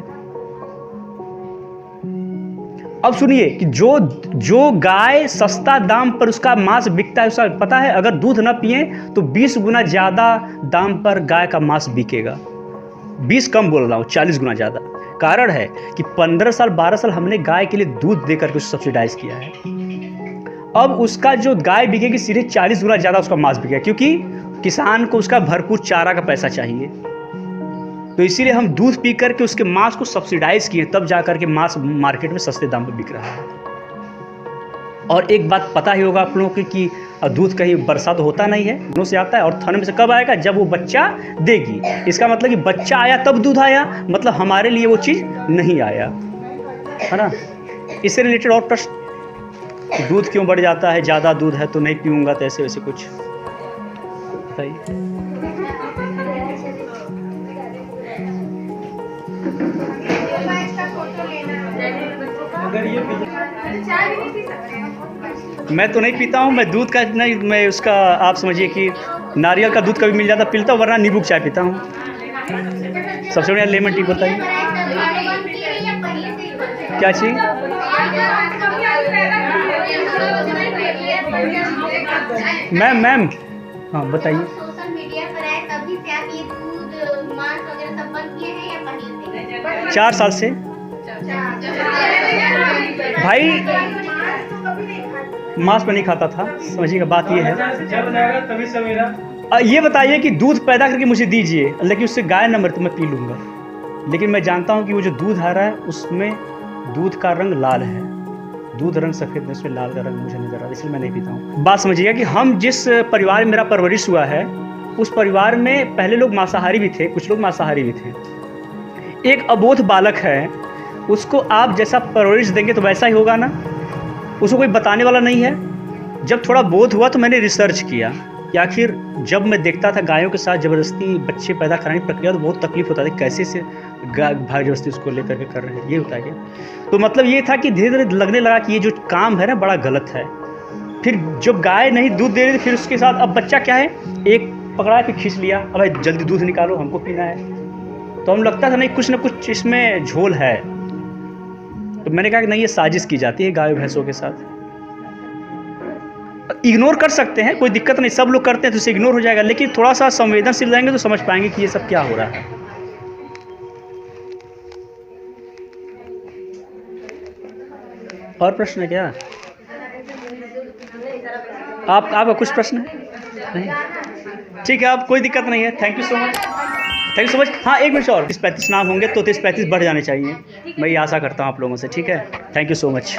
अब सुनिए कि जो गाय सस्ता दाम पर उसका मांस बिकता है, उसका पता है अगर दूध न पिए तो 20 गुना ज़्यादा दाम पर गाय का मांस बिकेगा। 20 कम बोल रहा हूँ, 40 गुना ज़्यादा। कारण है कि 15 साल 12 साल हमने गाय के लिए दूध देकर के उसको सब्सिडाइज किया है। अब उसका जो गाय बिकेगी सीधे 40 गुना ज़्यादा उसका मांस बिकेगा, क्योंकि किसान को उसका भरपूर चारा का पैसा चाहिए। तो इसीलिए हम दूध पी करके उसके मांस को सब्सिडाइज किए, तब जा करके मांस मार्केट में सस्ते दाम पर बिक रहा है। और एक बात पता ही होगा आप लोगों को कि दूध कहीं बरसा तो होता नहीं है, दोनों से आता है। और थन में से कब आएगा, जब वो बच्चा देगी। इसका मतलब कि बच्चा आया तब दूध आया, मतलब हमारे लिए वो चीज़ नहीं आया, है ना। इससे रिलेटेड और प्रश्न, दूध क्यों बढ़ जाता है, ज़्यादा दूध है तो नहीं पीऊँगा, तो ऐसे वैसे कुछ बताइए। मैं तो नहीं पीता हूँ, मैं दूध का नहीं, मैं उसका आप समझिए कि नारियल का दूध कभी मिल जाता पीता हूँ, वरना नींबू की चाय पीता हूँ। सबसे बढ़िया लेमन टी बताइए। क्या चीज़? मैम हाँ बताइए। सोशल मीडिया पर आए तभी से आप ये दूध मांस वगैरह सब बंद किए हैं या पहले से? 4 साल से भाई मांस में नहीं खाता था, समझिएगा बात ये है। तभी सवेरा ये बताइए कि दूध पैदा करके मुझे दीजिए, लेकिन उससे गाय न मरे तो मैं पी लूँगा। लेकिन मैं जानता हूँ कि वो जो दूध आ रहा है उसमें दूध का रंग लाल है, दूध रंग सफ़ेद है, उसमें लाल का रंग मुझे नजर आ रहा है, इसलिए मैं नहीं पीता हूँ। बात समझिएगा कि हम जिस परिवार में मेरा परवरिश हुआ है उस परिवार में पहले लोग मांसाहारी भी थे, कुछ लोग मांसाहारी भी थे। एक अबोध बालक है, उसको आप जैसा परवरिश देंगे तो वैसा ही होगा ना, उसको कोई बताने वाला नहीं है। जब थोड़ा बोध हुआ तो मैंने रिसर्च किया कि आखिर जब मैं देखता था गायों के साथ ज़बरदस्ती बच्चे पैदा कराने की प्रक्रिया, तो बहुत तकलीफ होता था, कैसे से भाई जबरदस्ती उसको लेकर के कर रहे हैं, ये होता है क्या। तो मतलब ये था कि धीरे धीरे लगने लगा कि ये जो काम है ना बड़ा गलत है। फिर जब गाय नहीं दूध दे रही थी, फिर उसके साथ अब बच्चा क्या है, एक पकड़ा फिर खींच लिया, अब भाई जल्दी दूध निकालो हमको पीना है। तो हम लगता था नहीं कुछ ना कुछ इसमें झोल है। तो मैंने कहा कि नहीं ये साजिश की जाती है गाय भैंसों के साथ। इग्नोर कर सकते हैं, कोई दिक्कत नहीं, सब लोग करते हैं तो इसे इग्नोर हो जाएगा, लेकिन थोड़ा सा संवेदनशील रहेंगे तो समझ पाएंगे कि ये सब क्या हो रहा है। और प्रश्न है क्या? आपका कुछ प्रश्न है? नहीं, ठीक है, आप कोई दिक्कत नहीं है। Thank you so much, thank you so much. हाँ एक मिनट और, 35 नाम होंगे तो 35 बढ़ जाने चाहिए, मैं ये आशा करता हूँ आप लोगों से। ठीक है, थैंक यू सो मच।